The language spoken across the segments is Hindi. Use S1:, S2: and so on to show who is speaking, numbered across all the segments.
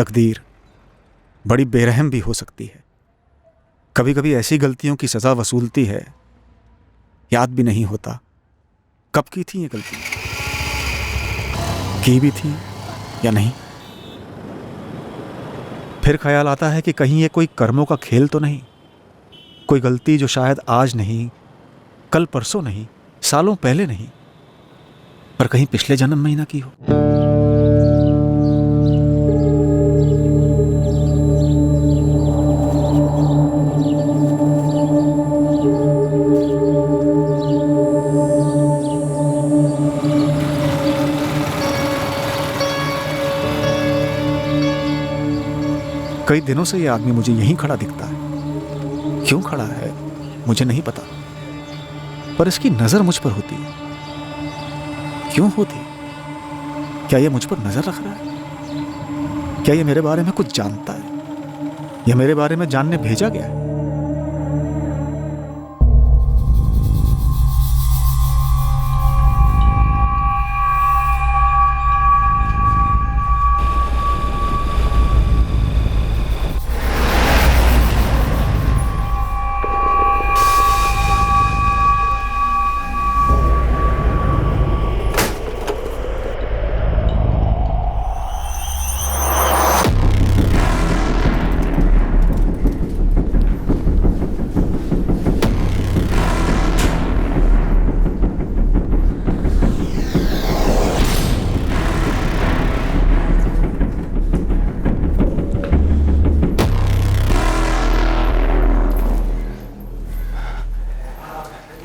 S1: तकदीर बड़ी बेरहम भी हो सकती है। कभी कभी ऐसी गलतियों की सजा वसूलती है, याद भी नहीं होता कब की थी ये गलती, की भी थी या नहीं। फिर ख्याल आता है कि कहीं ये कोई कर्मों का खेल तो नहीं, कोई गलती जो शायद आज नहीं, कल परसों नहीं, सालों पहले नहीं, पर कहीं पिछले जन्म में ही ना की हो। कई दिनों से ये आदमी मुझे यहीं खड़ा दिखता है। क्यों खड़ा है मुझे नहीं पता, पर इसकी नजर मुझ पर होती है। क्यों होती? क्या ये मुझ पर नजर रख रहा है? क्या ये मेरे बारे में कुछ जानता है, या मेरे बारे में जानने भेजा गया है?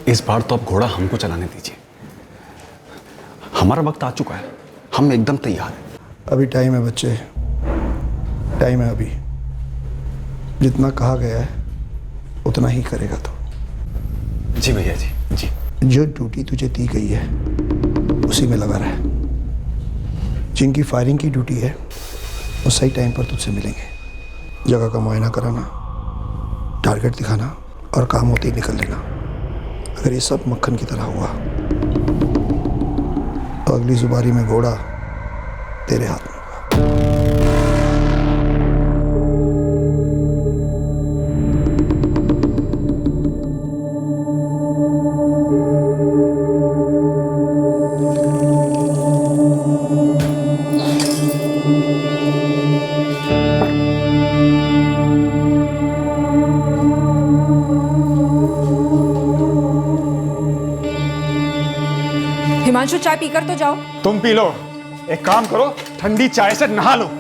S2: इस बार तो अब घोड़ा हमको चलाने दीजिए। हमारा वक्त आ चुका है, हम एकदम तैयार हैं।
S3: अभी टाइम है बच्चे, टाइम है अभी। जितना कहा गया है उतना ही करेगा तो।
S2: जी भैया जी, जी।
S3: जो ड्यूटी तुझे दी गई है उसी में लगा रहा है। जिनकी फायरिंग की ड्यूटी है वो सही टाइम पर तुझसे मिलेंगे। जगह का मुआयना कराना, टारगेट दिखाना और काम होते ही निकल लेना। अगर ये सब मक्खन की तरह हुआ तो अगली जुबारी में घोड़ा तेरे हाथ में होगा।
S4: हिमांशु, चाय पीकर तो जाओ।
S5: तुम पी लो। एक काम करो, ठंडी चाय से नहा लो।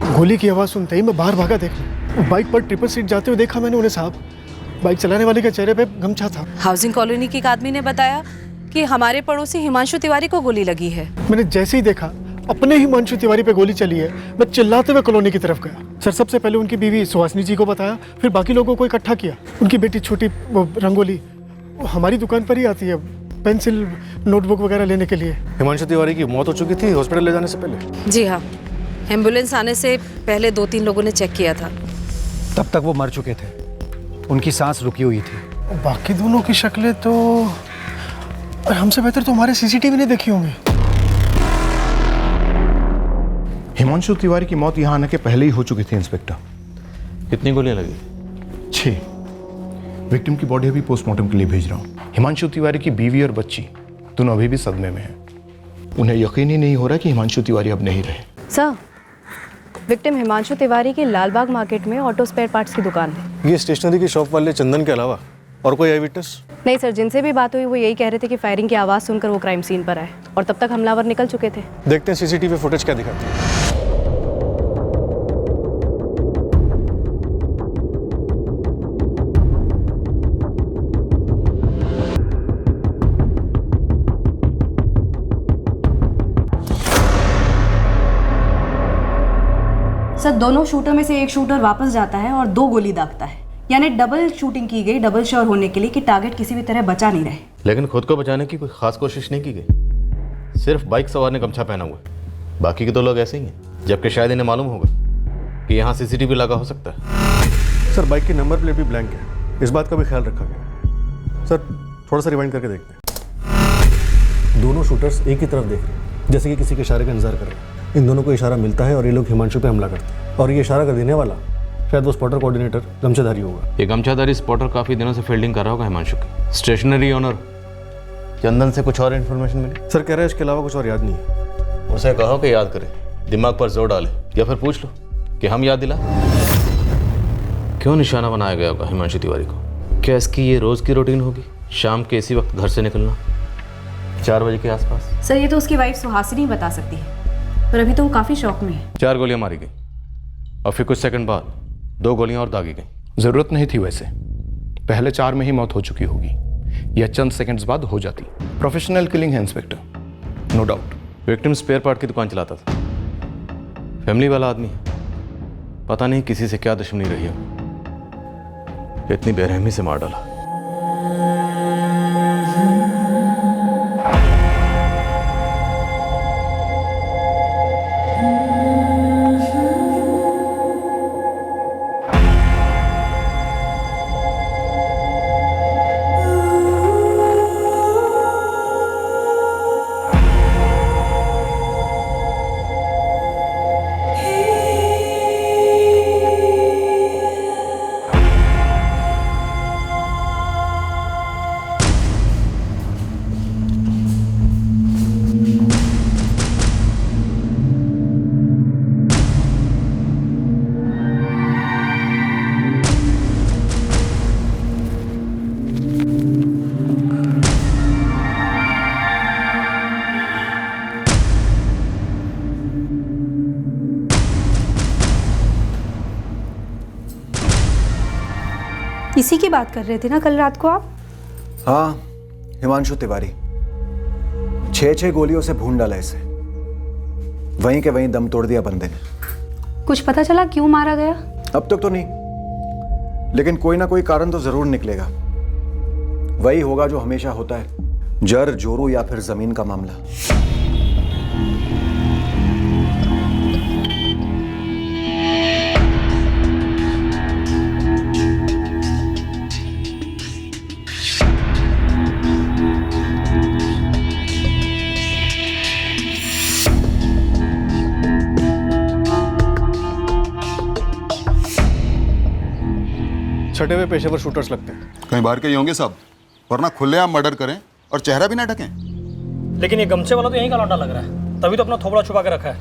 S6: गोली की आवाज़ सुनते ही मैं बाहर भागा देखने। बाइक पर ट्रिपल सीट जाते हुए देखा मैंने उन्हें साहब। बाइक चलाने वाले के चेहरे पे गमछा था।
S4: हाउसिंग कॉलोनी के एक आदमी ने बताया कि हमारे पड़ोसी हिमांशु तिवारी को गोली लगी है।
S6: मैंने जैसे ही देखा अपने हिमांशु तिवारी पे गोली चली है, मैं चिल्लाते हुए कॉलोनी की तरफ गया। सर, सबसे पहले उनकी बीवी सुहासिनी जी को बताया, फिर बाकी लोगों को इकट्ठा किया। उनकी बेटी छोटी रंगोली हमारी दुकान पर ही आती है पेंसिल नोटबुक वगैरह लेने के लिए।
S7: हिमांशु तिवारी की मौत हो चुकी थी हॉस्पिटल ले जाने से पहले?
S4: जी हाँ, एम्बुलेंस आने से पहले 2-3 लोगों ने चेक किया था।
S8: तब तक वो मर चुके थे, उनकी सांस रुकी हुई थी।
S6: बाकी दोनों की शक्लें तो हमसे बेहतर तो हमारे सीसीटीवी ने देखी होंगी।
S9: हिमांशु तिवारी की मौत यहाँ आने के पहले ही हो चुकी थी इंस्पेक्टर।
S7: कितनी गोलियां लगी?
S9: 6। विक्टिम की बॉडी अभी पोस्टमार्टम के लिए भेज रहा हूँ। हिमांशु तिवारी की बीवी और बच्ची दोनों अभी भी सदमे में हैं। उन्हें यकीन ही नहीं हो रहा कि हिमांशु तिवारी अब नहीं रहे।
S4: सर, विक्टिम हिमांशु तिवारी की लालबाग मार्केट में ऑटो स्पेयर पार्ट्स की दुकान है।
S7: ये स्टेशनरी की शॉप वाले चंदन के अलावा और कोई आई विटनेस?
S4: नहीं सर, जिनसे भी बात हुई वो यही कह रहे थे कि फायरिंग की आवाज़ सुनकर वो क्राइम सीन पर आए और तब तक हमलावर निकल चुके थे।
S7: देखते हैं सीसीटीवी फुटेज क्या दिखाते हैं।
S4: सर, दोनों शूटर में से एक शूटर वापस जाता है और 2 गोली दागता है, यानी डबल शूटिंग की गई, डबल श्योर होने के लिए कि टारगेट किसी भी तरह बचा नहीं रहे।
S7: लेकिन खुद को बचाने की कोई खास कोशिश नहीं की गई। सिर्फ बाइक सवार ने गमछा पहना हुआ है, बाकी के 2 लोग ऐसे ही हैं। जबकि शायद इन्हें मालूम होगा कि यहाँ सीसीटीवी लगा हो सकता है।
S10: सर, बाइक की नंबर प्लेट भी ब्लैंक है, इस बात का भी ख्याल रखा गया। सर, थोड़ा सा रिवाइंड करके देखते हैं। दोनों शूटर्स एक ही तरफ देख रहे हैं, जैसे कि किसी के इशारे का इंतजार कर रहे हैं। इन दोनों को इशारा मिलता है और ये लोग हिमांशु पे हमला करते हैं, और ये इशारा कर देने वाला शायद वो स्पॉटर कोऑर्डिनेटर गमछाधारी होगा।
S7: ये गमछाधारी स्पॉटर काफी दिनों से फील्डिंग कर रहा होगा हिमांशु की। स्टेशनरी ओनर चंदन से कुछ और इन्फॉर्मेशन मिली?
S10: सर, कह रहा है इसके अलावा कुछ और याद नहीं है।
S7: उसे कहो कि याद करे, दिमाग पर जोर डाले, या फिर पूछ लो कि हम याद दिला। क्यों निशाना बनाया गया होगा हिमांशु तिवारी को? क्या इसकी ये रोज की रूटीन होगी, शाम के इसी वक्त घर से निकलना 4 बजे के आसपास?
S4: सर, ये तो उसकी वाइफ सुहासिनी बता सकती है, पर अभी तो वो काफी शौक में है।
S7: 4 गोलियां मारी गई और फिर कुछ सेकंड बाद 2 गोलियां और दागी गई।
S9: ज़रूरत नहीं थी वैसे, पहले 4 में ही मौत हो चुकी होगी, या चंद सेकंड्स बाद हो जाती। प्रोफेशनल किलिंग है inspector, no doubt.
S7: Victim spare part की दुकान चलाता था, फैमिली वाला आदमी है। पता नहीं किसी से क्या दुश्मनी रही हो, इतनी बेरहमी से मार डाला।
S4: इसी की बात कर रहे थे ना कल रात को आप?
S3: हाँ, हिमांशु तिवारी। 6 गोलियों से भून डाला इसे, वहीं के वहीं दम तोड़ दिया बंदे ने।
S4: कुछ पता चला क्यों मारा गया?
S3: अब तक तो नहीं, लेकिन कोई ना कोई कारण तो जरूर निकलेगा। वही होगा जो हमेशा होता है, जर जोरू या फिर जमीन का मामला।
S10: छठे हुए पेशेवर शूटर्स लगते हैं।
S11: कहीं बाहर के ही होंगे सब, वरना खुलेआम मर्डर करें और चेहरा भी ना ढकें।
S12: लेकिन ये गमछे वाला तो यहीं का लौंडा लग रहा है, तभी तो अपना थोबड़ा छुपा के रखा है।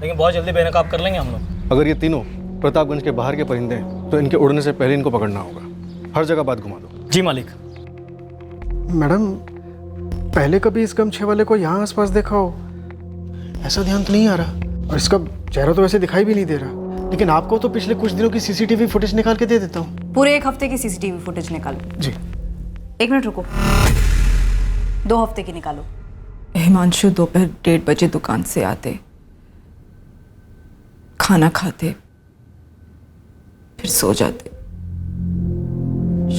S12: लेकिन बहुत जल्दी बेनकाब कर लेंगे हम लोग।
S10: अगर ये तीनों प्रतापगंज के बाहर के परिंदे हैं तो इनके उड़ने से पहले इनको पकड़ना होगा। हर जगह बात घुमा दो।
S12: जी मालिक।
S6: मैडम, पहले कभी इस गमछे वाले को यहाँ आसपास देखा हो? ऐसा ध्यान तो नहीं आ रहा, और इसका चेहरा तो वैसे दिखाई भी नहीं दे रहा। लेकिन आपको तो पिछले कुछ दिनों की सीसीटीवी फुटेज निकाल के दे देता हूँ।
S4: पूरे 1 हफ्ते की सीसीटीवी फुटेज निकालो।
S6: जी।
S4: 1 मिनट रुको, 2 हफ्ते की निकालो।
S13: हिमांशु दोपहर 1:30 बजे दुकान से आते, खाना खाते, फिर सो जाते।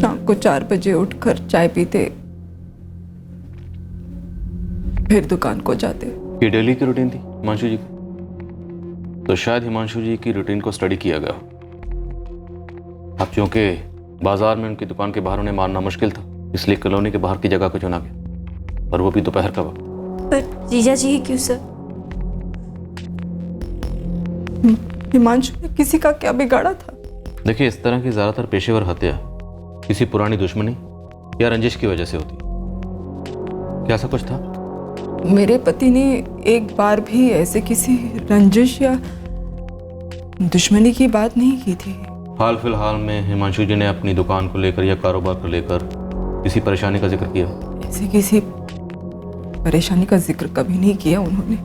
S13: शाम को 4 बजे उठकर चाय पीते, फिर दुकान को जाते।
S7: ये डेली की रूटीन थी हिमांशु जी की, तो शायद हिमांशु जी की रूटीन को स्टडी किया गया। अब चूंकि बाजार में उनकी दुकान के बाहर उन्हें मारना मुश्किल था, इसलिए कॉलोनी के बाहर की जगह को चुना गया, और वो भी दोपहर का वक्त।
S13: पर जीजा जी क्यों सर? हिमांशु ने किसी का क्या बिगाड़ा था?
S7: देखिए, इस तरह की ज्यादातर पेशेवर हत्या किसी पुरानी दुश्मनी या रंजिश की वजह से होती। क्या ऐसा कुछ था?
S13: मेरे पति ने एक बार भी ऐसे किसी रंजिश या दुश्मनी की बात नहीं की थी।
S7: हाल फिलहाल में हिमांशु जी ने अपनी दुकान को लेकर या कारोबार को लेकर किसी परेशानी का जिक्र किया?
S13: ऐसे किसी परेशानी का जिक्र कभी नहीं किया उन्होंने।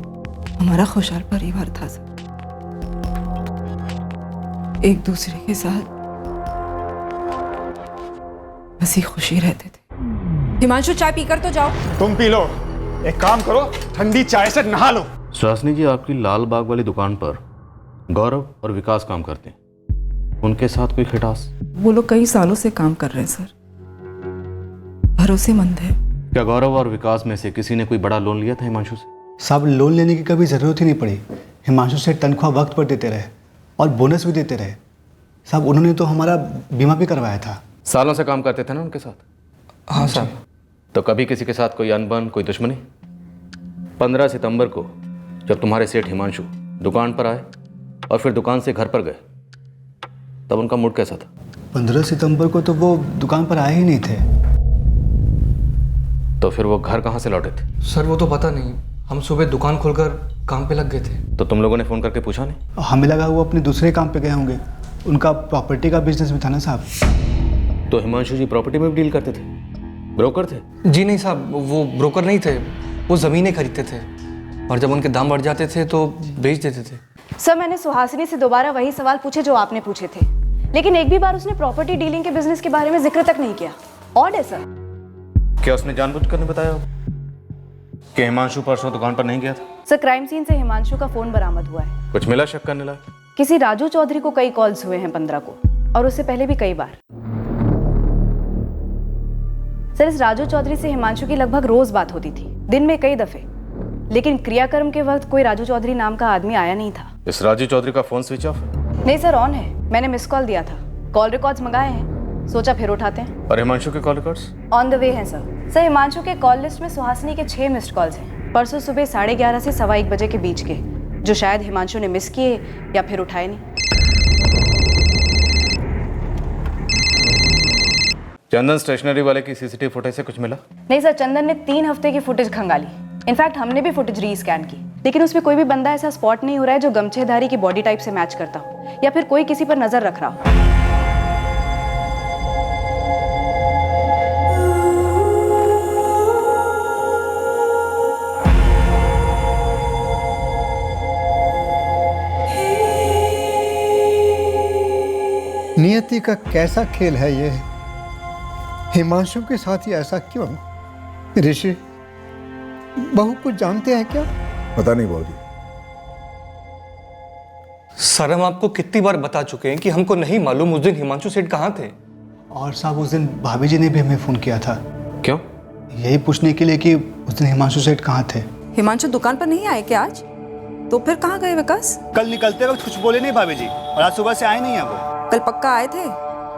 S13: हमारा खुशहाल परिवार था सर, एक दूसरे के साथ हंसी खुशी रहते थे। हिमांशु चाय पीकर तो जाओ।
S5: तुम पी लो, एक काम करो ठंडी चाय से नहा लो।
S7: सुहासिनी जी, आपकी लाल बाग वाली दुकान पर गौरव और विकास काम करते हैं, उनके साथ कोई खटास?
S13: वो लोग कई सालों से काम कर रहे हैं सर, भरोसेमंद है।
S7: क्या गौरव और विकास में से किसी ने कोई बड़ा लोन लिया था हिमांशु से?
S14: साहब, लोन लेने की कभी ज़रूरत ही नहीं पड़ी। हिमांशु से तनख्वाह वक्त पर देते रहे और बोनस भी देते रहे। साहब, उन्होंने तो हमारा बीमा भी करवाया था।
S7: सालों से काम करते थे ना उनके साथ?
S14: हाँ साहब।
S7: तो कभी किसी के साथ कोई अनबन, कोई दुश्मनी? 15 सितंबर को जब तुम्हारे सेठ हिमांशु दुकान पर आए और फिर दुकान से घर पर गए, तब उनका मूड कैसा था?
S14: 15 सितंबर को तो वो दुकान पर आए ही नहीं थे।
S7: तो फिर वो घर कहाँ से लौटे थे?
S15: सर वो तो पता नहीं, हम सुबह दुकान खोलकर काम पे लग गए थे।
S7: तो तुम लोगों ने फ़ोन करके पूछा नहीं?
S14: हमें लगा वो अपने दूसरे काम पे गए होंगे, उनका प्रॉपर्टी का बिजनेस भी था ना साहब।
S7: तो हिमांशु जी प्रॉपर्टी में भी डील करते थे? ब्रोकर थे?
S15: जी नहीं साहब, वो ब्रोकर नहीं थे, वो ज़मीनें खरीदते थे और जब उनके दाम बढ़ जाते थे तो बेच देते थे।
S4: सर, मैंने सुहासिनी से दोबारा वही सवाल पूछे जो आपने पूछे थे, लेकिन एक भी बार उसने प्रॉपर्टी डीलिंग के बिजनेस के बारे में जिक्र तक नहीं किया। ऑड है सर।
S7: क्या उसने जानबूझकर नहीं बताया कि हिमांशु परसों दुकान पर नहीं गया था?
S4: सर, क्राइम सीन से हिमांशु का फोन बरामद हुआ है।
S7: कुछ मिला शक करने लायक?
S4: किसी राजू चौधरी को कई कॉल्स हुए हैं 15 को, और उससे पहले भी कई बार। सर, इस राजू चौधरी से हिमांशु की लगभग रोज बात होती थी, दिन में कई दफे, लेकिन क्रियाक्रम के वक्त कोई राजू चौधरी नाम का आदमी आया नहीं था।
S7: इस राजू चौधरी का फोन स्विच ऑफ?
S4: नहीं सर, ऑन है। मैंने मिस कॉल दिया था, कॉल रिकॉर्ड्स मंगाए हैं, सोचा फिर उठाते हैं।
S7: और हिमांशु के call records?
S4: On the way हैं सर। सर, हिमांशु के कॉल लिस्ट में सुहासिनी के 6 मिस्ड कॉल्स हैं, परसों सुबह 11:30 से 1:15 बजे के बीच के, जो शायद हिमांशु ने मिस किए या फिर उठाए नहीं।
S7: चंदन स्टेशनरी वाले की सीसीटीवी फुटेज से कुछ मिला?
S4: नहीं सर, चंदन ने 3 हफ्ते की फुटेज खंगाली। इनफैक्ट हमने भी फुटेज रीस्कैन की, लेकिन उसमें कोई भी बंदा ऐसा स्पॉट नहीं हो रहा है जो गमछेधारी की बॉडी टाइप से मैच करता हो या फिर कोई किसी पर नजर रख रहा हो।
S3: नियति का कैसा खेल है ये? हिमांशु के साथ ही ऐसा क्यों? ऋषि, बहू कुछ जानते हैं क्या?
S10: पता नहीं बाबूजी।
S15: सर, हम आपको कितनी बार बता चुके हैं कि हमको नहीं मालूम उस दिन हिमांशु सेठ कहाँ थे।
S14: और साहब, उस दिन भाभी जी ने भी हमें फ़ोन किया था।
S7: क्यों?
S14: यही पूछने के लिए कि उस दिन हिमांशु सेठ कहाँ थे।
S13: हिमांशु दुकान पर नहीं आए क्या आज? तो फिर कहाँ गए विकास?
S14: कल निकलते वक्त कुछ बोले नहीं भाभी जी, और आज सुबह से आए नहीं है वो।
S13: कल पक्का आए थे?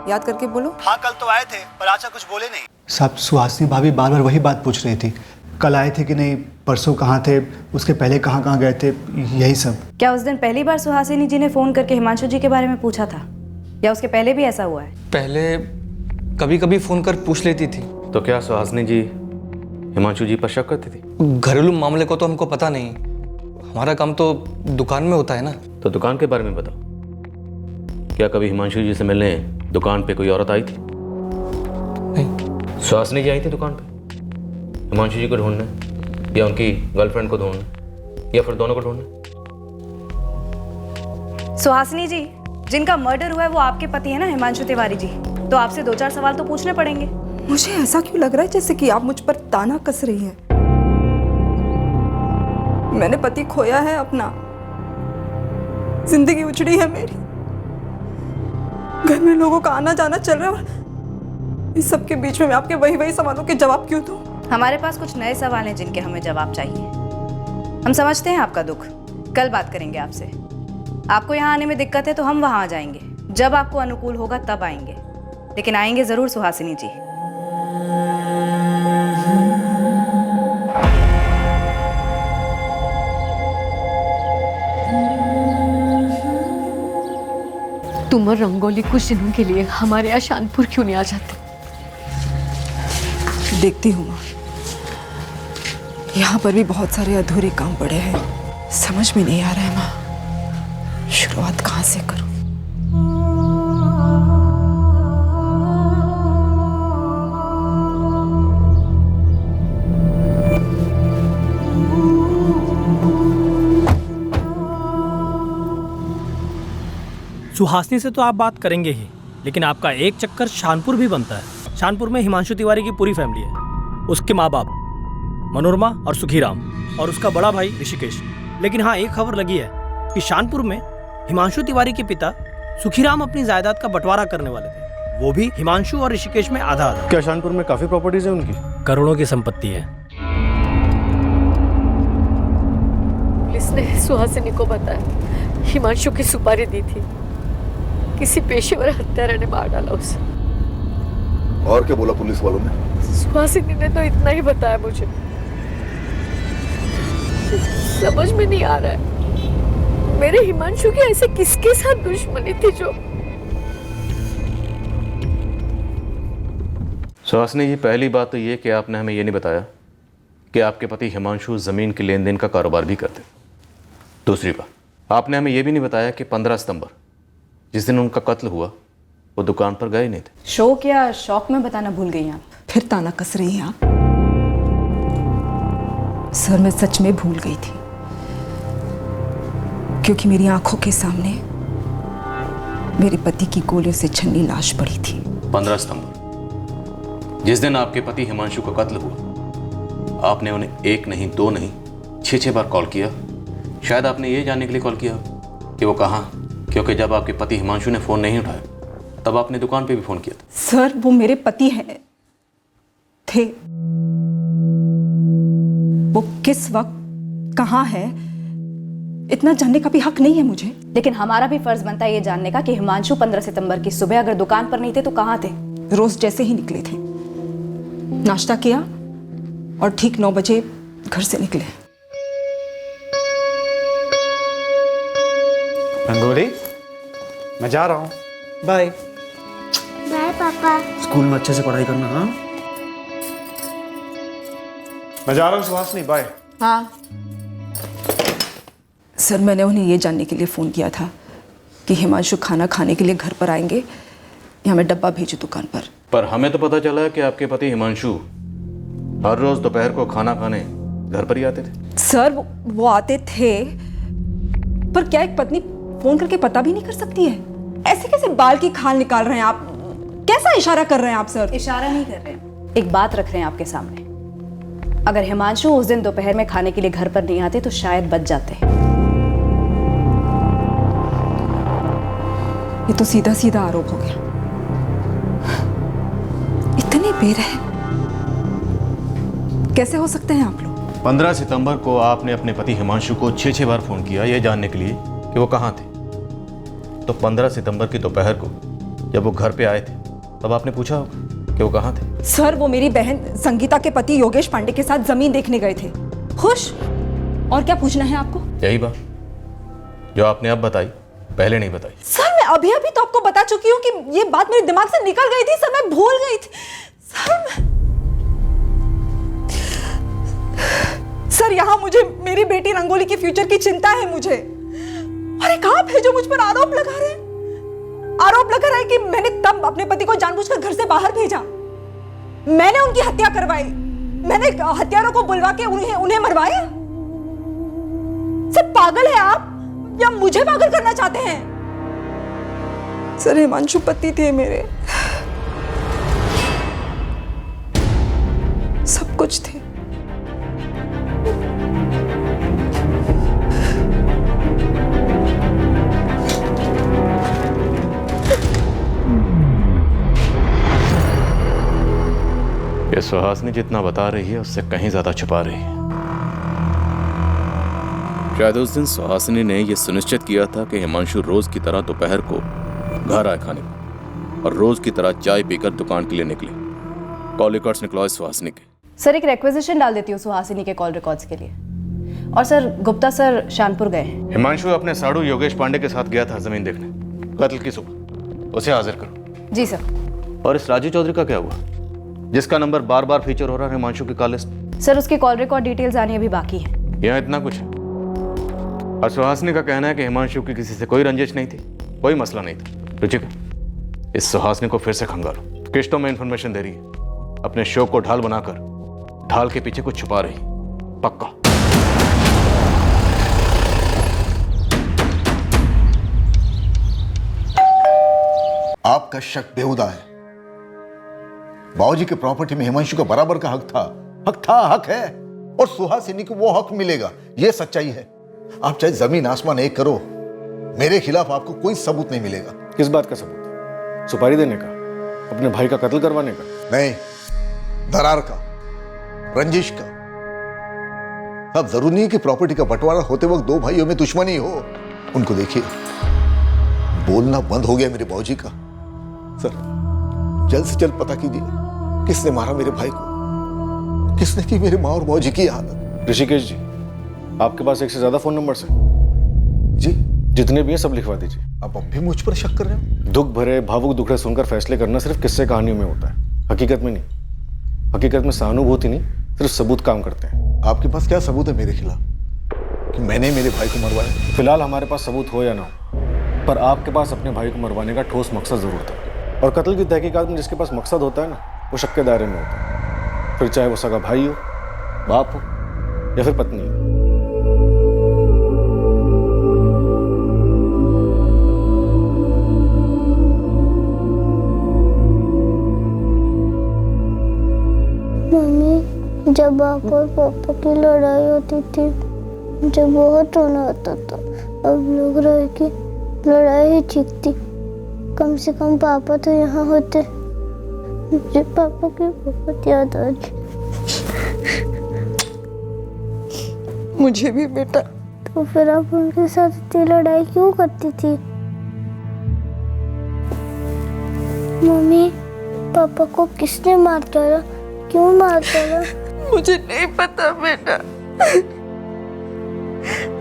S13: याद करके बोलो।
S14: हाँ, कल तो आए थे, पर आज कुछ बोले नहीं। साहब, सुहासिनी भाभी बार बार वही बात पूछ रही थी, कल आए थे कि नहीं, परसों कहाँ थे, उसके पहले कहाँ कहाँ गए थे, यही सब।
S4: क्या उस दिन पहली बार सुहासिनी जी ने फोन करके हिमांशु जी के बारे में पूछा था, या उसके पहले भी ऐसा हुआ है?
S15: पहले कभी कभी फोन कर पूछ लेती थी।
S7: तो क्या सुहासिनी जी हिमांशु जी पर शक करती थी?
S15: घरेलू मामले को तो हमको पता नहीं, हमारा काम तो दुकान में होता है ना।
S7: तो दुकान के बारे में बताओ, क्या कभी हिमांशु जी से मिलने दुकान पे कोई औरत आई थी?
S15: नहीं।
S7: सुहासिनी जी आई थी दुकान पे हिमांशु जी को ढूंढने, या उनकी गर्लफ्रेंड को ढूंढने, या फिर दोनों को ढूंढने?
S4: सुहासिनी जी, जिनका मर्डर हुआ है वो आपके पति है ना, हिमांशु तिवारी जी, तो आपसे 2-4 सवाल तो पूछने पड़ेंगे।
S13: मुझे ऐसा क्यों लग रहा है जैसे कि आप मुझ पर ताना कस रही हैं? मैंने पति खोया है अपना, जिंदगी उजड़ी है मेरी, घर में लोगों का आना जाना चल रहा है, और इस सब के बीच में मैं आपके वही सवालों के जवाब क्यों दूं?
S4: हमारे पास कुछ नए सवाल हैं जिनके हमें जवाब चाहिए। हम समझते हैं आपका दुख, कल बात करेंगे आपसे। आपको यहाँ आने में दिक्कत है तो हम वहाँ आ जाएंगे, जब आपको अनुकूल होगा तब आएंगे, लेकिन आएंगे जरूर सुहासिनी जी।
S16: तुम और रंगोली कुछ दिनों के लिए हमारे यहाँ शानपुर क्यों नहीं आ जाते?
S13: देखती हूँ माँ, यहाँ पर भी बहुत सारे अधूरे काम पड़े हैं, समझ में नहीं आ रहा है माँ। शुरुआत कहाँ से करूं?
S12: सुहासिनी से तो आप बात करेंगे ही, लेकिन आपका एक चक्कर शानपुर भी बनता है। शानपुर में हिमांशु तिवारी की पूरी फैमिली है, उसके माँ बाप मनोरमा और सुखीराम और उसका बड़ा भाई ऋषिकेश। लेकिन हाँ, एक खबर लगी है कि शानपुर में हिमांशु तिवारी के पिता सुखीराम अपनी जायदाद का बंटवारा करने वाले थे, वो भी हिमांशु और ऋषिकेश में आधा आधा।
S10: क्या शानपुर में काफी प्रॉपर्टीज है उनकी?
S12: करोड़ों की संपत्ति है।
S16: पुलिस ने सुहासिनी को बताया हिमांशु की सुपारी दी थी, किसी पेशेवर हत्यारे ने मार डाला उसे।
S11: और क्या बोला पुलिस वालों ने?
S16: सुहासिनी ने तो इतना ही बताया मुझे। समझ में नहीं आ रहा है मेरे हिमांशु की ऐसे किसके साथ दुश्मनी थी जो।
S7: सुहासिनी जी, पहली बात तो ये कि आपने हमें ये नहीं बताया कि आपके पति हिमांशु जमीन के लेन देन का कारोबार भी करते। दूसरी बात, आपने हमें ये भी नहीं बताया कि 15 सितंबर जिस दिन उनका कत्ल हुआ वो दुकान पर गए नहीं थे।
S4: शौक या शौक में बताना भूल गई आप?
S13: फिर ताना कस रही हैं आप? सर, मैं सच में भूल गई थी, क्योंकि मेरी आंखों के सामने मेरे पति की गोलियों से छन्नी लाश पड़ी थी।
S7: 15 सितंबर जिस दिन आपके पति हिमांशु का कत्ल हुआ, आपने उन्हें 1 नहीं 2 नहीं 6 बार कॉल किया। शायद आपने ये जानने के लिए कॉल किया कि वो कहाँ, क्योंकि जब आपके पति हिमांशु ने फ़ोन नहीं उठाया तब आपने दुकान पे भी फ़ोन किया था।
S13: सर, वो मेरे पति हैं थे। वो किस वक्त कहाँ है इतना जानने का भी हक नहीं है मुझे।
S4: लेकिन हमारा भी फर्ज बनता है ये जानने का कि हिमांशु 15 सितंबर की सुबह अगर दुकान पर नहीं थे तो कहाँ थे?
S13: रोज जैसे ही निकले थे, नाश्ता किया और ठीक 9 बजे घर से निकले।
S5: रंगोली, मैं जा रहा हूँ। बाय
S17: बाय पापा।
S5: स्कूल में अच्छे से पढ़ाई करना। हाँ, मैं जा रहा हूँ सुहासिनी, बाय।
S13: हाँ सर, मैंने उन्हें ये जानने के लिए फ़ोन किया था कि हिमांशु खाना खाने के लिए घर पर आएंगे या मैं डब्बा भेजूं दुकान पर
S7: हमें तो पता चला कि आपके पति हिमांशु हर रोज दोपहर को खाना खाने घर पर ही आते थे।
S13: सर, वो आते थे, पर क्या एक पत्नी फोन करके पता भी नहीं कर सकती है? ऐसे कैसे बाल की खाल निकाल रहे हैं आप? कैसा इशारा कर रहे हैं आप सर?
S4: इशारा नहीं कर रहे हैं, एक बात रख रहे हैं आपके सामने। अगर हिमांशु उस दिन दोपहर में खाने के लिए घर पर नहीं आते तो शायद बच जाते।
S13: ये तो सीधा सीधा आरोप हो गया। इतने बेरहम कैसे हो सकते हैं आप लोग?
S7: 15 सितंबर को आपने अपने पति हिमांशु को 6 बार फोन किया ये जानने के लिए कि वो कहाँ थे। तो 15 सितंबर की दोपहर को जब वो घर पे आए थे तब आपने पूछा होगा कि वो कहाँ थे।
S13: सर, वो मेरी बहन संगीता के पति योगेश पांडे के साथ जमीन देखने गए थे। खुश? और क्या पूछना है आपको?
S7: यही बात जो आपने अब बताई, पहले नहीं बताई।
S13: सर, मैं अभी तो आपको बता चुकी हूँ कि ये बात मेरे दिमाग से निकल गई थी सर, मैं भूल गई थी सर, यहाँ मुझे मेरी बेटी रंगोली के फ्यूचर की चिंता है मुझे। और एक आप है जो मुझ पर आरोप लगा रहे हैं। आरोप लगा रहा है कि मैंने तब अपने पति को जानबूझकर घर से बाहर भेजा, मैंने उनकी हत्या करवाई, मैंने हत्यारों को बुलवा के उन्हें मरवाया। सर, पागल है आप या मुझे पागल करना चाहते हैं? सर, हिमांशु पति थे मेरे, सब कुछ थे।
S7: ये सुहासिनी जितना बता रही है उससे कहीं ज्यादा छुपा रही है। शायद उस दिन सुहासिनी ने यह सुनिश्चित किया था कि हिमांशु रोज की तरह दोपहर को घर आए खाने को और रोज की तरह चाय पीकर दुकान के लिए निकले। कॉल रिकॉर्ड्स निकलवाए सुहासिनी के।
S4: सर, एक रिक्वेजिशन डाल देती हूँ सुहासिनी के कॉल रिकॉर्ड्स के लिए। और सर, गुप्ता सर शानपुर गए हैं।
S7: हिमांशु अपने साड़ू योगेश पांडे के साथ गया था जमीन देखने कत्ल की सुबह, उसे हाजिर करो।
S4: जी सर।
S7: और इस राजू चौधरी का क्या हुआ जिसका नंबर बार बार फीचर हो रहा है हिमांशु की कॉल लिस्ट?
S4: सर, उसकी कॉल रिकॉर्ड डिटेल्स आनी अभी बाकी है।
S7: यहाँ इतना कुछ है? और सुहासिनी का कहना है कि हिमांशु की किसी से कोई रंजिश नहीं थी, कोई मसला नहीं था। रुचिका, इस सुहासिनी को फिर से खंगालो। किश्तों में इंफॉर्मेशन दे रही है, अपने शो को ढाल बनाकर ढाल के पीछे कुछ छुपा रही। पक्का।
S11: आपका शक बेहुदा है। बाबूजी के प्रॉपर्टी में हिमांशु का बराबर का हक था, हक है, और सुहासिनी को वो हक मिलेगा, ये सच्चाई है। आप चाहे जमीन आसमान एक करो, मेरे खिलाफ आपको कोई सबूत नहीं मिलेगा।
S10: किस बात का सबूत? सुपारी देने का? अपने भाई का कत्ल करवाने का?
S11: नहीं, दरार का, रंजिश का। अब जरूरी नहीं कि प्रॉपर्टी का बंटवारा होते वक्त दो भाइयों में दुश्मनी हो। उनको देखिए, बोलना बंद हो गया मेरे बाबूजी का। सर, जल्द से जल्द पता कीजिए किसने मारा मेरे भाई को, किसने की मेरे माँ और बाबूजी की हालत।
S10: ऋषिकेश जी, आपके पास एक से ज्यादा फोन नंबर्स हैं?
S11: जी,
S10: जितने भी हैं सब लिखवा दीजिए।
S11: आप अब भी मुझ पर शक कर रहे हो?
S10: दुख भरे भावुक दुखड़े सुनकर फैसले करना सिर्फ किस्से कहानियों में होता है, हकीकत में नहीं। हकीकत में सहानुभूति नहीं, सिर्फ सबूत काम करते हैं।
S11: आपके पास क्या सबूत है मेरे खिलाफ कि मैंने मेरे भाई को मरवाया?
S10: फिलहाल हमारे पास सबूत हो या ना हो, पर आपके पास अपने भाई को मरवाने का ठोस मकसद जरूर था। और कत्ल की तहकीकात में जिसके पास मकसद होता है ना, वो शक के दायरे में होता है, फिर चाहे वो सगा भाई हो, बाप हो या फिर पत्नी हो।
S17: मम्मी, जब आप और पापा की लड़ाई होती थी मुझे बहुत रोना आता था। अब लग रहा है कि लड़ाई ही ठीक थी। कम से कम पापा तो यहाँ होते। मुझे पापा की बहुत याद आ रही।
S13: मुझे भी बेटा।
S17: तो फिर आप उनके साथ इतनी लड़ाई क्यों करती थी? मम्मी, पापा को किसने मार डाला? क्यों मार डाला?
S13: मुझे नहीं पता बेटा,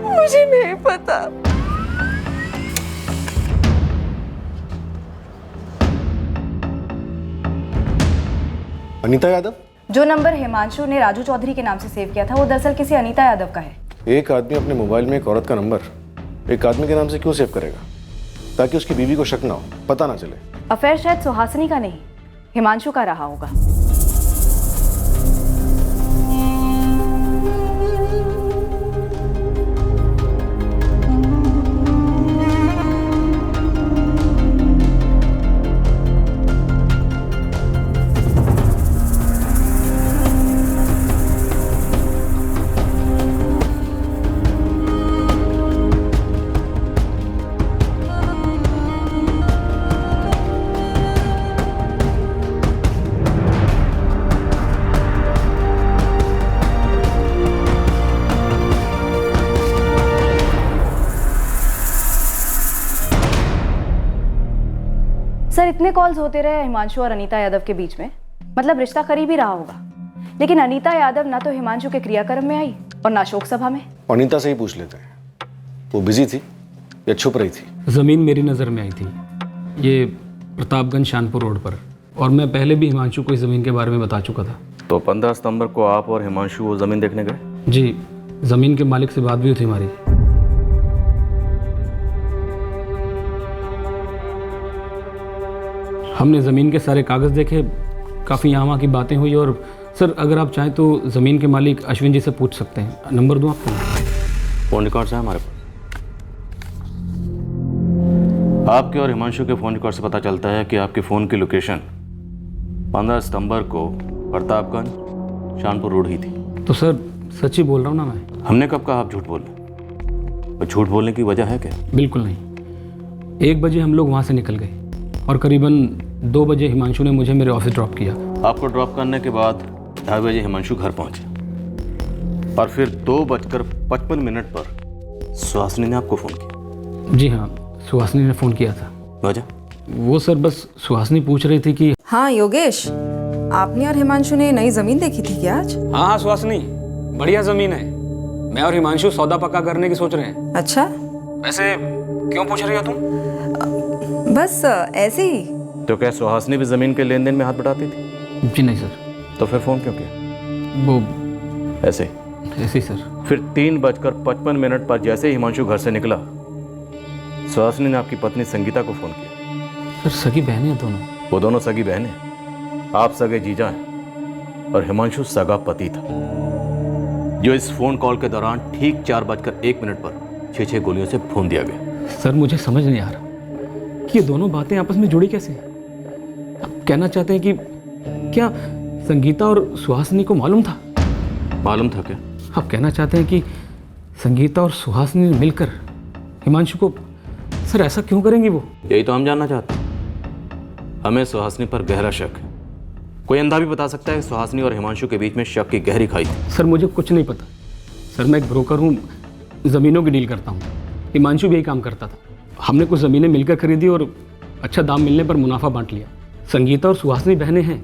S13: मुझे नहीं पता।
S10: अनीता यादव?
S4: जो नंबर हिमांशु ने राजू चौधरी के नाम से सेव किया था वो दरअसल किसी अनीता यादव का है।
S10: एक आदमी अपने मोबाइल में एक औरत का नंबर एक आदमी के नाम से क्यों सेव करेगा? ताकि उसकी बीवी को शक ना हो, पता ना चले।
S4: अफेयर शायद सुहासिनी का नहीं, हिमांशु का रहा होगा। सर, इतने कॉल्स होते रहे हिमांशु और अनीता यादव के बीच में, मतलब रिश्ता करीब ही रहा होगा। लेकिन अनीता यादव ना तो हिमांशु के क्रियाक्रम में आई और ना शोक सभा में।
S10: अनीता से ही पूछ लेते हैं, वो बिजी थी या छुप रही थी?
S12: ज़मीन मेरी नज़र में आई थी, ये प्रतापगंज शानपुर रोड पर, और मैं पहले भी हिमांशु को इस ज़मीन के बारे में बता चुका था।
S7: तो 15 सितंबर को आप और हिमांशु वो ज़मीन देखने गए?
S12: जी, ज़मीन के मालिक से बात भी हुई थी हमारी। हमने ज़मीन के सारे कागज़ देखे, काफ़ी यहाँ वहाँ की बातें हुई। और सर, अगर आप चाहें तो ज़मीन के मालिक अश्विन जी से पूछ सकते हैं। नंबर दूँ आपको?
S7: फ़ोन रिकॉर्ड्स हैं हमारे पास। आपके और हिमांशु के फ़ोन रिकॉर्ड से पता चलता है कि आपके फ़ोन की लोकेशन 15 सितंबर को प्रतापगंज शानपुर रोड ही थी।
S12: तो सर, सच ही बोल रहा हूँ ना मैं।
S7: हमने कब कहा आप झूठ बोल रहे? और झूठ बोलने की वजह है क्या?
S12: बिल्कुल नहीं। 1 बजे हम लोग वहाँ से निकल गए और करीबन 2 बजे हिमांशु ने मुझे मेरे ऑफिस ड्रॉप किया।
S7: आपको ड्रॉप करने के बाद 2:30 बजे हिमांशु घर पहुंचे और फिर 2:55 पर सुहासिनी ने आपको फ़ोन किया।
S12: जी हाँ, सुहासिनी ने फ़ोन किया था।
S7: वजह?
S12: वो सर, बस सुहासिनी पूछ रही थी कि
S13: हाँ योगेश, आपने और हिमांशु ने नई जमीन देखी थी क्या आज?
S12: हाँ सुहासिनी, बढ़िया ज़मीन है। मैं और हिमांशु सौदा पक्का करने की सोच रहे हैं।
S13: अच्छा,
S12: वैसे क्यों पूछ रही हो तुम?
S13: बस ऐसे ही।
S7: तो क्या सुहासिनी भी ज़मीन के लेन देन में हाथ बटाती थी?
S12: जी नहीं सर।
S7: तो फिर फ़ोन क्यों किया?
S12: वो
S7: ऐसे
S12: ही सर।
S7: फिर 3:55 पर जैसे ही हिमांशु घर से निकला, सुहासिनी ने आपकी पत्नी संगीता को फोन किया।
S15: सर सगी बहनें हैं दोनों।
S7: वो दोनों सगी बहनें, आप सगे जीजा हैं और हिमांशु सगा पति था, जो इस फोन कॉल के दौरान ठीक 4:01 पर 6 गोलियों से भून दिया गया।
S15: सर मुझे समझ नहीं आ रहा कि ये दोनों बातें आपस में जुड़ी कैसे। आप कहना चाहते हैं कि क्या संगीता और सुहासिनी को मालूम था?
S7: मालूम था क्या?
S15: आप कहना चाहते हैं कि संगीता और सुहासिनी मिलकर हिमांशु को, सर ऐसा क्यों करेंगी वो?
S7: यही तो हम जानना चाहते हैं। हमें सुहासिनी पर गहरा शक है। कोई अंधा भी बता सकता है कि सुहासिनी और हिमांशु के बीच में शक की गहरी खाई थी।
S15: सर मुझे कुछ नहीं पता। सर मैं एक ब्रोकर हूँ, ज़मीनों की डील करता हूँ। हिमांशु भी यही काम करता था। हमने कुछ ज़मीनें मिलकर खरीदी और अच्छा दाम मिलने पर मुनाफा बांट लिया। संगीता और सुहासिनी बहनें हैं,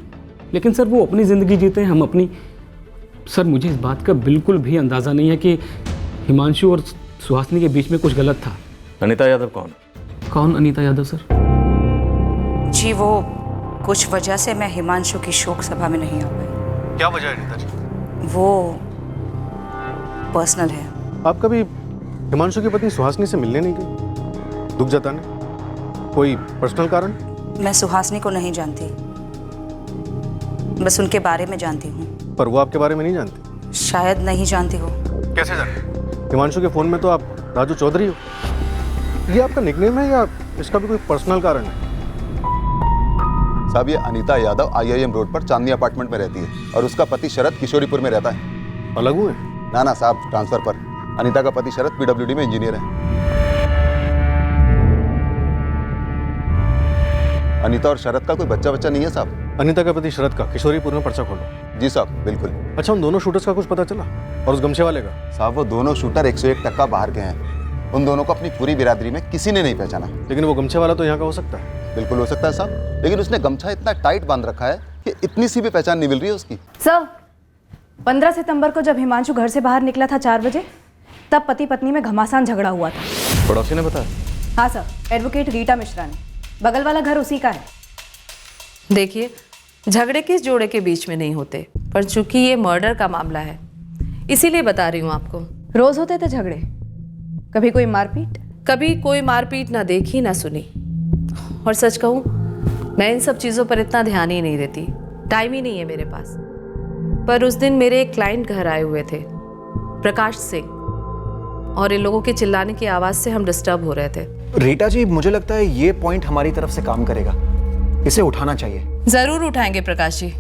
S15: लेकिन सर वो अपनी ज़िंदगी जीते हैं, हम अपनी। सर मुझे इस बात का बिल्कुल भी अंदाज़ा नहीं है कि हिमांशु और सुहासिनी के बीच में कुछ गलत था।
S7: अनीता यादव कौन?
S15: कौन अनीता यादव सर?
S4: जी वो कुछ वजह से मैं हिमांशु की शोक सभा में नहीं आ पाई।
S10: क्या वजह है अनीता जी?
S4: वो पर्सनल है।
S10: आप कभी हिमांशु की पत्नी सुहासिनी से मिलने नहीं गई, दुख जताने? कोई पर्सनल कारण?
S4: मैं सुहासिनी को नहीं जानती, बस उनके बारे में जानती हूँ।
S10: पर वो आपके बारे में नहीं जानती?
S4: शायद नहीं जानती हो।
S10: कैसे जाने? हिमांशु के फोन में तो आप राजू चौधरी हो। ये आपका निकनेम है या इसका भी कोई पर्सनल कारण है?
S2: साहब ये अनीता यादव IIM रोड पर चांदनी अपार्टमेंट में रहती है और उसका पति शरद किशोरीपुर में रहता है।
S10: अलग हुए?
S2: ना साहब, ट्रांसफर पर। अनीता का पति शरद PWD में इंजीनियर है। अनीता और शरद का कोई बच्चा नहीं है साहब।
S10: अनीता का पति शरद का किशोरीपुर में पर्चा खोलो।
S2: जी साहब, बिल्कुल।
S10: अच्छा, उन दोनों शूटर्स का कुछ पता चला? और उस गमछे वाले का?
S2: साहब वो दोनों शूटर 101% बाहर के हैं। उन दोनों को अपनी पूरी बिरादरी में किसी ने नहीं पहचाना।
S10: लेकिन वो गमछे वाला तो यहाँ का हो सकता है।
S2: बिल्कुल हो सकता है साहब, लेकिन उसने गमछा इतना टाइट बांध रखा है कि इतनी सी भी पहचान नहीं मिल रही है उसकी।
S4: सर 15 सितंबर को जब हिमांशु घर से बाहर निकला था 4 बजे, तब पति पत्नी में घमासान झगड़ा हुआ था।
S7: पड़ोसी ने बताया?
S4: हाँ सर, एडवोकेट रीटा मिश्रा ने। बगल वाला घर उसी का है।
S18: देखिए, झगड़े किस जोड़े के बीच में नहीं होते, पर चूंकि ये मर्डर का मामला है इसीलिए बता रही हूँ आपको।
S4: रोज होते थे झगड़े? कभी कोई मारपीट?
S18: कभी कोई मारपीट ना देखी ना सुनी। और सच कहूँ, मैं इन सब चीज़ों पर इतना ध्यान ही नहीं देती, टाइम ही नहीं है मेरे पास। पर उस दिन मेरे एक क्लाइंट घर आए हुए थे, प्रकाश सिंह, और इन लोगों के चिल्लाने की आवाज़ से हम डिस्टर्ब हो रहे थे।
S8: रीटा जी, मुझे लगता है ये पॉइंट हमारी तरफ से काम करेगा, इसे उठाना चाहिए।
S18: जरूर उठाएंगे प्रकाश जी।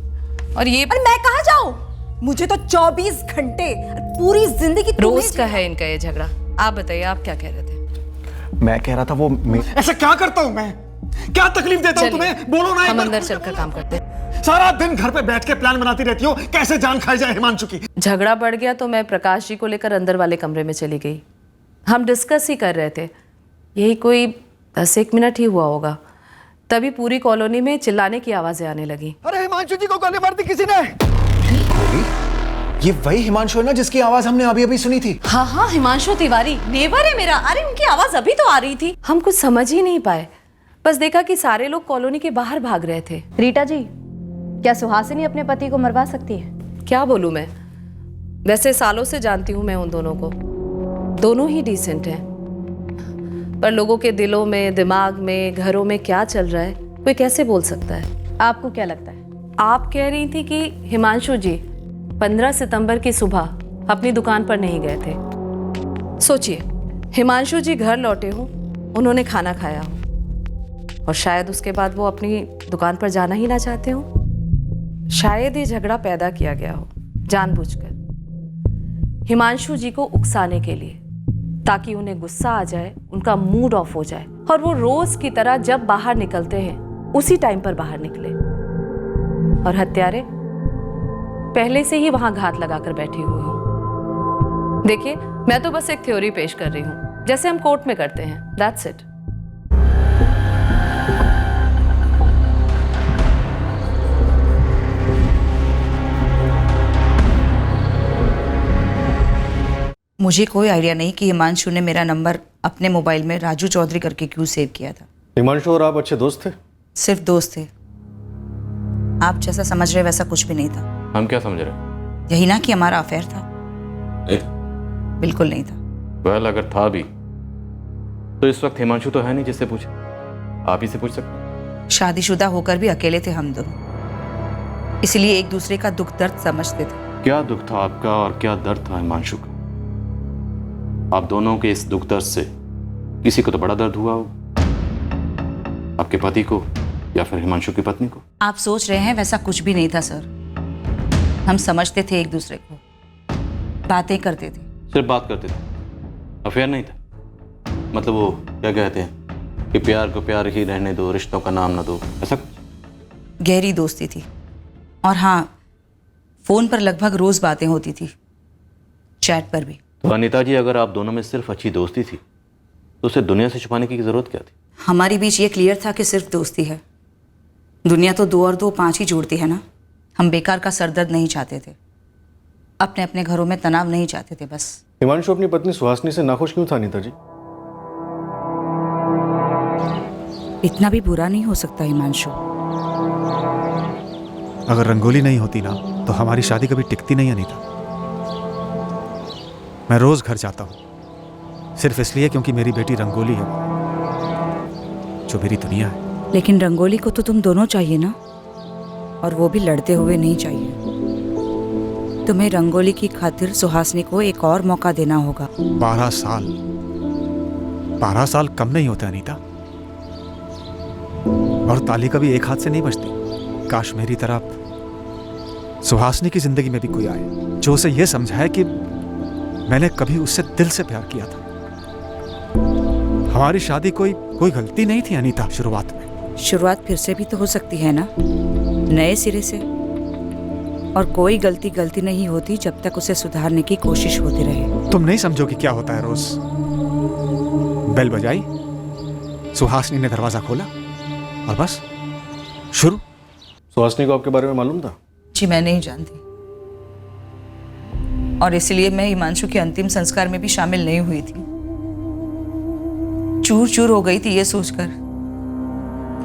S18: और ये
S13: पर मैं कहाँ जाऊँ? मुझे तो 24 घंटे पूरी जिंदगी
S18: रोज का है इनका ये झगड़ा। आप बताइए, आप क्या कह रहे थे?
S8: मैं कह रहा था वो
S5: ऐसा क्या करता हूँ मैं? क्या तकलीफ देता हूँ तुम्हें? बोलो ना।
S18: हम अंदर चलकर काम करते हैं।
S5: सारा दिन घर पे बैठ के प्लान बनाती रहती हो कैसे जान खाई जाए हिमांशु की।
S18: झगड़ा बढ़ गया तो मैं प्रकाश जी को लेकर अंदर वाले कमरे में चली गई। हम डिस्कस ही कर रहे थे, यही कोई 10-1 मिनट ही हुआ होगा, तभी पूरी कॉलोनी में चिल्लाने की आवाजें आने लगी।
S14: अरे हिमांशु जी को गोली मार दी किसी ने।
S8: ये वही हिमांशु है ना जिसकी आवाज हमने अभी अभी सुनी थी?
S18: हाँ, हिमांशु तिवारी नेबर है मेरा। अरे उनकी आवाज अभी तो आ रही थी। हम कुछ समझ ही नहीं पाए, बस देखा कि सारे लोग कॉलोनी के बाहर भाग रहे थे।
S4: रीटा जी, क्या सुहासिनी अपने पति को मरवा सकती है?
S18: क्या बोलूं मैं, वैसे सालों से जानती हूं मैं उन दोनों को, दोनों ही डिसेंट हैं, पर लोगों के दिलों में, दिमाग में, घरों में क्या चल रहा है कोई कैसे बोल सकता है?
S4: आपको क्या लगता है?
S18: आप कह रही थी कि हिमांशु जी 15 सितंबर की सुबह अपनी दुकान पर नहीं गए थे। सोचिए, हिमांशु जी घर लौटे हों, उन्होंने खाना खाया हो, और शायद उसके बाद वो अपनी दुकान पर जाना ही ना चाहते हो। शायद ये झगड़ा पैदा किया गया हो जानबूझकर, हिमांशु जी को उकसाने के लिए, ताकि उन्हें गुस्सा आ जाए, उनका मूड ऑफ हो जाए, और वो रोज की तरह जब बाहर निकलते हैं उसी टाइम पर बाहर निकले, और हत्यारे पहले से ही वहां घात लगाकर बैठे हुए हो। देखिए, मैं तो बस एक थ्योरी पेश कर रही हूं, जैसे हम कोर्ट में करते हैं। That's it.
S4: मुझे कोई आइडिया नहीं कि हिमांशु ने मेरा नंबर अपने मोबाइल में राजू चौधरी करके क्यों सेव किया था।
S10: हिमांशु और आप अच्छे दोस्त थे?
S4: सिर्फ दोस्त थे। आप जैसा समझ रहे वैसा कुछ भी नहीं था।
S7: हम क्या समझ रहे?
S4: यही ना कि हमारा अफेयर था। बिल्कुल नहीं था।
S7: वेल, अगर था भी तो इस वक्त हिमांशु तो है नहीं जिससे पूछे, आप ही से पूछ सकते।
S4: शादीशुदा होकर भी अकेले थे हम दोनों, इसलिए एक दूसरे का दुख दर्द समझते थे।
S7: क्या दुख था आपका और क्या दर्द था हिमांशु का? आप दोनों के इस दुख दर्द से किसी को तो बड़ा दर्द हुआ होगा, आपके पति को या फिर हिमांशु की पत्नी को।
S4: आप सोच रहे हैं वैसा कुछ भी नहीं था सर। हम समझते थे एक दूसरे को, बातें करते थे।
S7: सिर्फ बात करते थे, अफेयर नहीं था? मतलब वो क्या कहते हैं कि प्यार को प्यार ही रहने दो, रिश्तों का नाम ना दो, ऐसा कुछ?
S4: गहरी दोस्ती थी, और हाँ, फोन पर लगभग रोज बातें होती थी, चैट पर भी।
S7: तो अनीता जी, अगर आप दोनों में सिर्फ अच्छी दोस्ती थी तो उसे दुनिया से छुपाने की जरूरत क्या थी?
S4: हमारे बीच ये क्लियर था कि सिर्फ दोस्ती है। दुनिया तो 2 और 2 5 ही जोड़ती है ना। हम बेकार का सरदर्द नहीं चाहते थे, अपने अपने घरों में तनाव नहीं चाहते थे बस।
S10: हिमांशु अपनी पत्नी सुहासिनी से नाखुश क्यों था अनीता जी?
S4: इतना भी बुरा नहीं हो सकता हिमांशु।
S1: अगर रंगोली नहीं होती ना तो हमारी शादी कभी टिकती नहीं अनीता। मैं रोज घर जाता हूं सिर्फ इसलिए क्योंकि मेरी बेटी रंगोली है, जो मेरी दुनिया है।
S4: लेकिन रंगोली को तो तुम दोनों चाहिए ना, और वो भी लड़ते हुए नहीं चाहिए। तुम्हें रंगोली की खातिर सुहासिनी को एक और मौका देना होगा।
S1: 12 साल कम नहीं होते अनीता, और ताली कभी एक हाथ से नहीं बजती। काश मेरी तरह सुहासिनी की जिंदगी में भी कोई आए जो उसे यह समझाए कि मैंने कभी उससे दिल से प्यार किया था। हमारी शादी कोई गलती नहीं थी अनीता। शुरुआत
S4: फिर से भी तो हो सकती है ना, नए सिरे से। और कोई गलती नहीं होती जब तक उसे सुधारने की कोशिश होती रहे।
S1: तुम नहीं समझोगी क्या होता है रोज। बेल बजाई, सुहासिनी ने दरवाजा खोला और बस शुरू।
S10: सुहासिनी को आपके बारे में मालूम था?
S4: जी मैं नहीं जानती, और इसलिए मैं हिमांशु के अंतिम संस्कार में भी शामिल नहीं हुई थी। चूर चूर हो गई थी ये सोचकर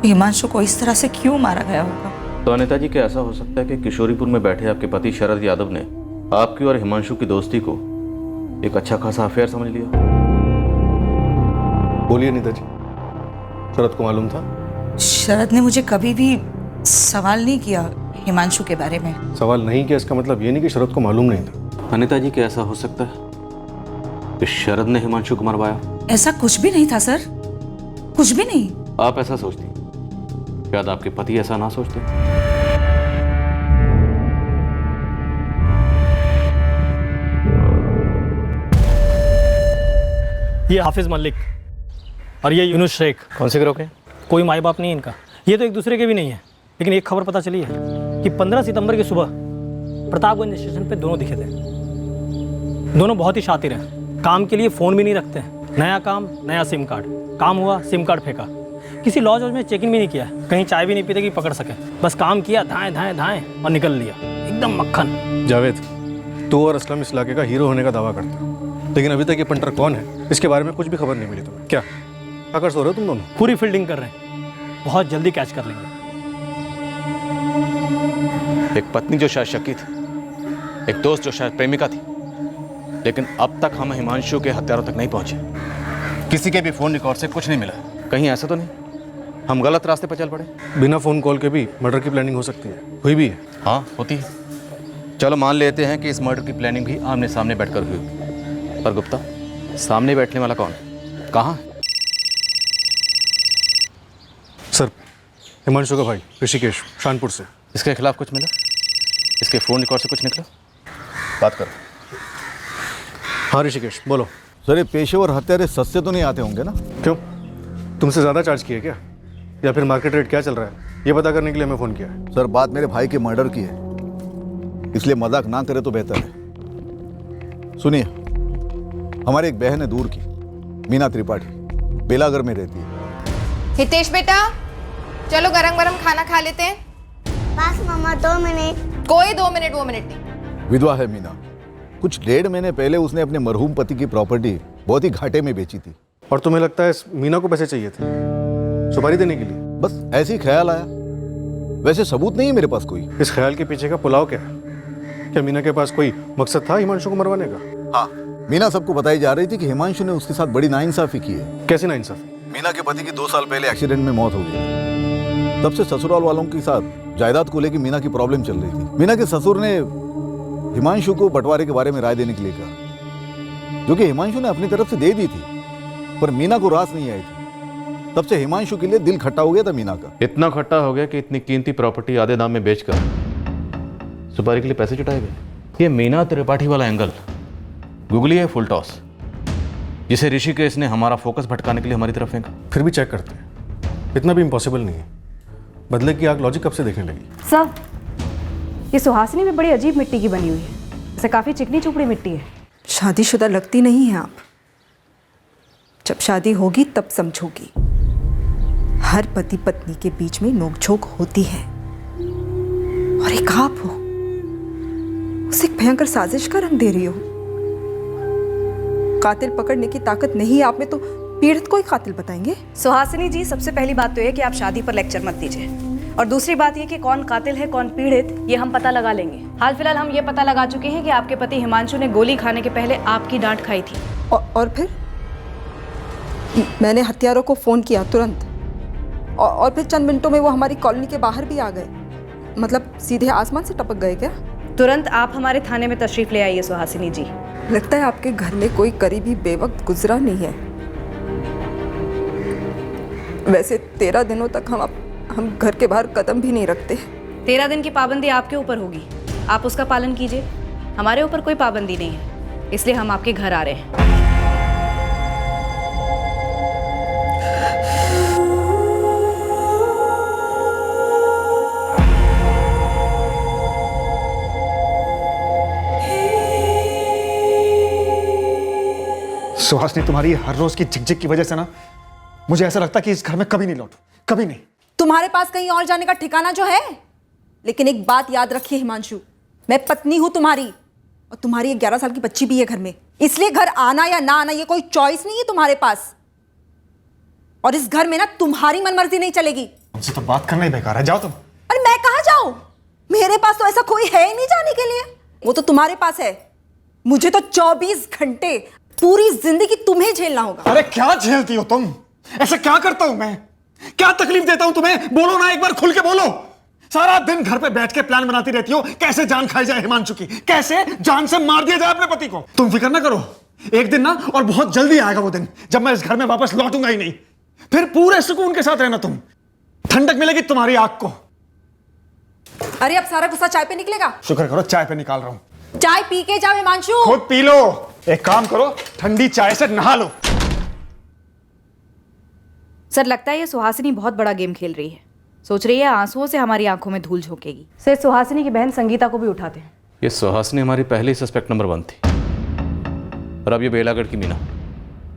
S4: कि हिमांशु को इस तरह से क्यों मारा गया होगा।
S7: तो अनीता जी, क्या ऐसा हो सकता है कि किशोरीपुर में बैठे आपके पति शरद यादव ने आपकी और हिमांशु की दोस्ती को एक अच्छा खासा अफेयर समझ लिया?
S10: बोलिए अनीता जी, शरद को मालूम था?
S4: शरद ने मुझे कभी भी सवाल नहीं किया हिमांशु के बारे में।
S10: सवाल नहीं किया इसका मतलब ये नहीं कि शरद को मालूम नहीं था।
S7: अनीता जी, क्या ऐसा हो सकता है कि शरद ने हिमांशु को मरवाया?
S4: ऐसा कुछ भी नहीं था सर, कुछ भी नहीं।
S7: आप ऐसा सोचती, शायद आपके पति ऐसा ना सोचते।
S12: ये हाफिज मलिक और ये यूनुस शेख।
S7: कौन से ग्रोह के?
S12: कोई माई बाप नहीं इनका, ये तो एक दूसरे के भी नहीं है। लेकिन एक खबर पता चली है कि 15 सितंबर की सुबह प्रतापगंज स्टेशन पे दोनों दिखे थे। दोनों बहुत ही शातिर हैं, काम के लिए फ़ोन भी नहीं रखते हैं। नया काम, नया सिम कार्ड, काम हुआ सिम कार्ड फेंका। किसी लॉज में चेक इन भी नहीं किया, कहीं चाय भी नहीं पीते कि पकड़ सके। बस काम किया, धाएं धाएं धाएं और निकल लिया, एकदम मक्खन।
S10: जावेद, तू और असलम इस इलाके का हीरो होने का दावा करते हो, लेकिन अभी तक ये पंटर कौन है इसके बारे में कुछ भी खबर नहीं मिली तुम्हें। क्या आकर सो रहे हो तुम दोनों?
S12: पूरी फील्डिंग कर रहे हैं, बहुत जल्दी कैच कर लेंगे।
S7: एक पत्नी जो शायद शकी थी, एक दोस्त जो शायद प्रेमिका थी, लेकिन अब तक हम हिमांशु के हत्यारों तक नहीं पहुंचे। किसी के भी फोन रिकॉर्ड से कुछ नहीं मिला। कहीं ऐसा तो नहीं हम गलत रास्ते पर चल पड़े?
S10: बिना फोन कॉल के भी मर्डर की प्लानिंग हो सकती है, हुई भी है।
S7: हाँ, होती है। चलो मान लेते हैं कि इस मर्डर की प्लानिंग भी आमने सामने बैठकर हुई, पर गुप्ता, सामने बैठने वाला कौन है, कहाँ है?
S10: सर, हिमांशु का भाई ऋषिकेश, शानपुर से।
S7: इसके खिलाफ कुछ मिला? इसके फोन रिकॉर्ड से कुछ निकला? बात करो।
S10: हाँ ऋषिकेश, बोलो।
S11: सर, ये पेशेवर हत्यारे सस्ते तो नहीं आते होंगे ना?
S10: क्यों, तुमसे ज़्यादा चार्ज किया क्या, या फिर मार्केट रेट क्या चल रहा है ये पता करने के लिए हमें फ़ोन किया है?
S11: सर, बात मेरे भाई के मर्डर की है, इसलिए मजाक ना करे तो बेहतर है। सुनिए, हमारी एक बहन है दूर की, मीना त्रिपाठी, बेलागर में रहती है।
S19: हितेश बेटा, चलो गरम गरम खाना खा लेते हैं।
S17: बस मम्मा 2 मिनट।
S19: कोई 2 मिनट वो मिनट नहीं।
S11: विधवा है मीना। कुछ 1.5 महीने पहले उसने अपने मरहूम पति की प्रॉपर्टी बहुत ही घाटे में बेची थी।
S10: और तुम्हें लगता है मीना को पैसे चाहिए थे सुपारी देने के लिए?
S11: बस ऐसे ही ख्याल आया, वैसे सबूत नहीं है मेरे पास कोई।
S10: इस ख्याल के पीछे का पुलाव क्या है? क्या मीना के पास कोई मकसद था हिमांशु को मरवाने का?
S11: हाँ,
S20: मीना सबको बताई जा रही थी कि हिमांशु ने उसके साथ बड़ी नाइंसाफी की है।
S10: कैसी नाइंसाफी?
S20: मीना के पति की 2 साल पहले एक्सीडेंट में मौत हो गई। तब से ससुराल वालों के साथ जायदाद को लेकर मीना की प्रॉब्लम चल रही थी। मीना के ससुर ने हिमांशु को बंटवारे के बारे में राय देने के लिए कहा, जो कि हिमांशु ने अपनी तरफ से दे दी थी, पर मीना को रास नहीं आई थी। तब से हिमांशु के लिए दिल खट्टा हो गया था मीना का।
S7: इतना खट्टा हो गया कि इतनी कीमती प्रॉपर्टी आधे दाम में बेचकर सुपारी के लिए पैसे जुटाए गए। ये मीना त्रिपाठी वाला एंगल गूगली है फुल टॉस, जिसे ऋषिकेश ने हमारा फोकस भटकाने के लिए हमारी तरफ फेंका।
S10: फिर भी चेक करते हैं, इतना भी इम्पॉसिबल नहीं है। बदले की आग लॉजिक कब से देखने लगी?
S4: सर, ये सुहासिनी में बड़ी अजीब मिट्टी की बनी हुई है, इसे काफी चिकनी चुपड़ी मिट्टी है।
S13: शादीशुदा लगती नहीं है आप। जब शादी होगी तब समझोगी। हर पति पत्नी के बीच में नोकझोंक होती है, और एक आप हो, उसे एक भयंकर साजिश का रंग दे रही हो। कातिल पकड़ने की ताकत नहीं आप में, तो पीड़ित को ही कातिल बताएंगे?
S4: सुहासिनी जी, सबसे पहली बात तो ये कि आप शादी पर लेक्चर मत दीजिए, और दूसरी बात ये कि कौन कातिल है कौन पीड़ित, ये हम पता लगा लेंगे। हाल फिलहाल हम ये पता लगा चुके हैं कि आपके पति हिमांशु ने गोली खाने के पहले आपकी डांट खाई थी।
S13: और फिर मैंने हत्यारों को फोन किया तुरंत, और फिर चंद मिनटों में वो हमारी कॉलोनी के बाहर भी आ गए। मतलब सीधे आसमान से टपक गए क्या?
S4: तुरंत आप हमारे थाने में तशरीफ ले आइए सुहासिनी जी।
S13: लगता है आपके घर में कोई करीबी बेवक्त गुजरा नहीं है। वैसे 13 दिनों तक हम घर के बाहर कदम भी नहीं रखते।
S4: 13 दिन की पाबंदी आपके ऊपर होगी, आप उसका पालन कीजिए। हमारे ऊपर कोई पाबंदी नहीं है, इसलिए हम आपके घर आ रहे हैं।
S5: सुहासिनी, तुम्हारी हर रोज की झिकझिक की वजह से ना मुझे ऐसा लगता है कि इस घर में कभी नहीं लौटूं, कभी नहीं।
S13: तुम्हारे पास कहीं और जाने का ठिकाना जो है। लेकिन एक बात याद रखिए हिमांशु, मैं पत्नी हूं तुम्हारी, और तुम्हारी 11 साल की बच्ची भी है घर में, इसलिए घर आना या ना आना ये कोई चॉइस नहीं है तुम्हारे पास। और इस घर में ना तुम्हारी मनमर्जी नहीं चलेगी।
S5: तुमसे तो बात करना ही बेकार है, जाओ तुम।
S13: अरे मैं कहां जाऊं? मेरे पास तो ऐसा कोई है ही नहीं जाने के लिए, वो तो तुम्हारे पास है। मुझे तो 24 घंटे पूरी जिंदगी तुम्हें झेलना होगा।
S5: अरे क्या झेलती हो तुम? ऐसा क्या करता हूं मैं? क्या तकलीफ देता हूं तुम्हें? बोलो ना, एक बार खुल के बोलो। सारा दिन घर पे बैठ के प्लान बनाती रहती हो, कैसे जान खाई जाए हिमांशु की, कैसे जान से मार दिया जाए अपने पति को। तुम फिक्र ना करो, एक दिन ना, और बहुत जल्दी आएगा वो दिन, जब मैं इस घर में वापस लौटूंगा ही नहीं। फिर पूरे सुकून के साथ रहना तुम, ठंडक मिलेगी तुम्हारी आंख को।
S13: अरे अब सारा गुस्सा चाय पे निकलेगा?
S5: शुक्र करो चाय पे निकाल रहा हूं।
S13: चाय पी के जाओ हिमांशु।
S5: खुद पी लो। एक काम करो, ठंडी चाय से नहा लो।
S4: सर, लगता है ये सुहासिनी बहुत बड़ा गेम खेल रही है। सोच रही है आंसुओं से हमारी आंखों में धूल झोंकेगी। सर, सुहासिनी की बहन संगीता को भी उठाते हैं।
S7: ये सुहासिनी हमारी पहली सस्पेक्ट नंबर 1 थी, और अब ये बेलागढ़ की मीना,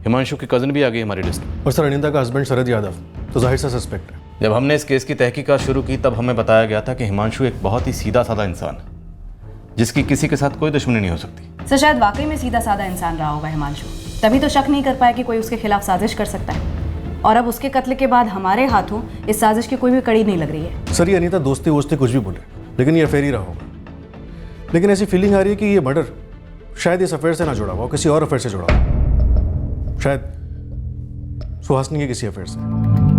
S7: हिमांशु की कजन भी आ गई हमारी लिस्ट में।
S10: और सर, अनिता का हस्बैंड शरद यादव तो जाहिर सा सस्पेक्ट है।
S7: जब हमने इस केस की तहकीकात शुरू की तब हमें बताया गया था कि हिमांशु एक बहुत ही सीधा साधा इंसान है, जिसकी किसी के साथ कोई दुश्मनी नहीं हो सकती।
S4: सर, शायद वाकई में सीधा साधा इंसान रहा होगा हिमांशु, तभी तो शक नहीं कर पाया कि कोई उसके खिलाफ साजिश कर सकता है। और अब उसके कत्ल के बाद हमारे हाथों इस साजिश की कोई भी कड़ी नहीं लग रही है।
S10: सर, ये अनीता दोस्ती वोस्ती कुछ भी बोले, लेकिन ये अफेयर ही रहा होगा। लेकिन ऐसी फीलिंग आ रही है कि ये मर्डर शायद इस अफेयर से ना जुड़ा हुआ, किसी और अफेयर से जुड़ा हुआ, शायद सुहासिनी के किसी अफेयर से।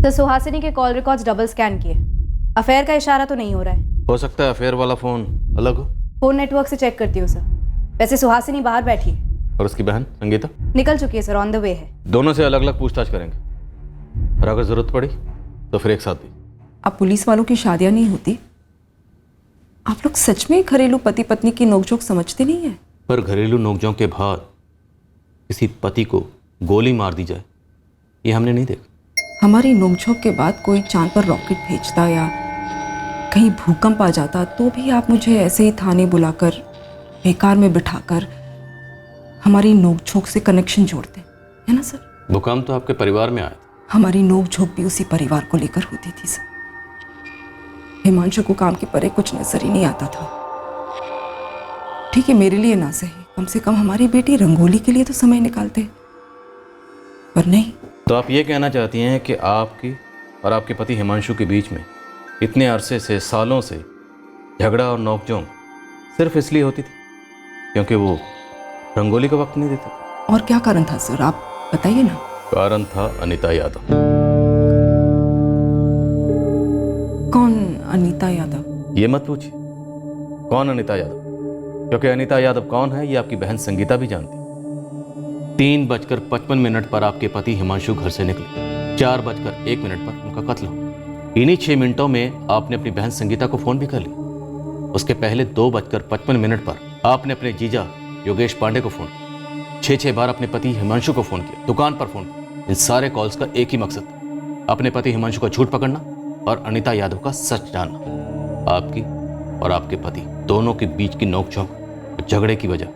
S4: तो सुहासिनी के कॉल रिकॉर्ड्स डबल स्कैन किए, अफेयर का इशारा तो नहीं हो रहा है।
S7: हो सकता है अफेयर वाला फोन अलग हो।
S4: फोन नेटवर्क से चेक करती हूँ सर। वैसे सुहासिनी बाहर बैठी है।
S7: और उसकी बहन संगीता?
S4: निकल चुकी है सर, ऑन द वे है।
S7: दोनों से अलग अलग पूछताछ करेंगे। और अगर जरूरत पड़ी तो फिर एक साथ भी।
S13: अब पुलिस वालों की शादियां नहीं होती। आप लोग सच में घरेलू पति पत्नी की नोकझोंक समझते नहीं है?
S7: पर घरेलू नोकझोंक के बाद किसी पति को गोली मार दी जाए, ये हमने नहीं देखा।
S13: हमारी नोकझोंक के बाद कोई चांद पर रॉकेट भेजता या कहीं भूकंप आ जाता तो भी आप मुझे ऐसे ही थाने बुलाकर बेकार में बिठाकर हमारी नोकझोंक से कनेक्शन जोड़ते, है ना सर?
S7: भूकंप तो आपके परिवार में आया था।
S13: हमारी नोकझोंक भी उसी परिवार को लेकर होती थी सर। हिमांशु को काम के परे कुछ नजर ही नहीं आता था। ठीक है, मेरे लिए ना सही, कम से कम हमारी बेटी रंगोली के लिए तो समय निकालते, पर नहीं।
S7: तो आप ये कहना चाहती हैं कि आपकी और आपके पति हिमांशु के बीच में इतने अरसे से, सालों से झगड़ा और नोकझोंक सिर्फ इसलिए होती थी क्योंकि वो रंगोली का वक्त नहीं देते थे?
S13: और क्या कारण था सर, आप बताइए ना।
S7: कारण था अनीता यादव।
S13: कौन अनीता यादव?
S7: ये मत पूछिए कौन अनीता यादव, क्योंकि अनीता यादव कौन है ये आपकी बहन संगीता भी जानती। 3:55 पर आपके पति हिमांशु घर से निकले, 4:01 पर उनका कत्ल हुआ। इन्हीं 6 मिनटों में आपने अपनी बहन संगीता को फोन भी कर लिया। उसके पहले 2:55 पर आपने अपने जीजा योगेश पांडे को फोन किया, 6 बार अपने पति हिमांशु को फोन किया, दुकान पर फोन किया। इन सारे कॉल्स का एक ही मकसद था, अपने पति हिमांशु का झूठ पकड़ना और अनीता यादव का सच जानना। आपकी और आपके पति दोनों के बीच की नोकझोंक, झगड़े की वजह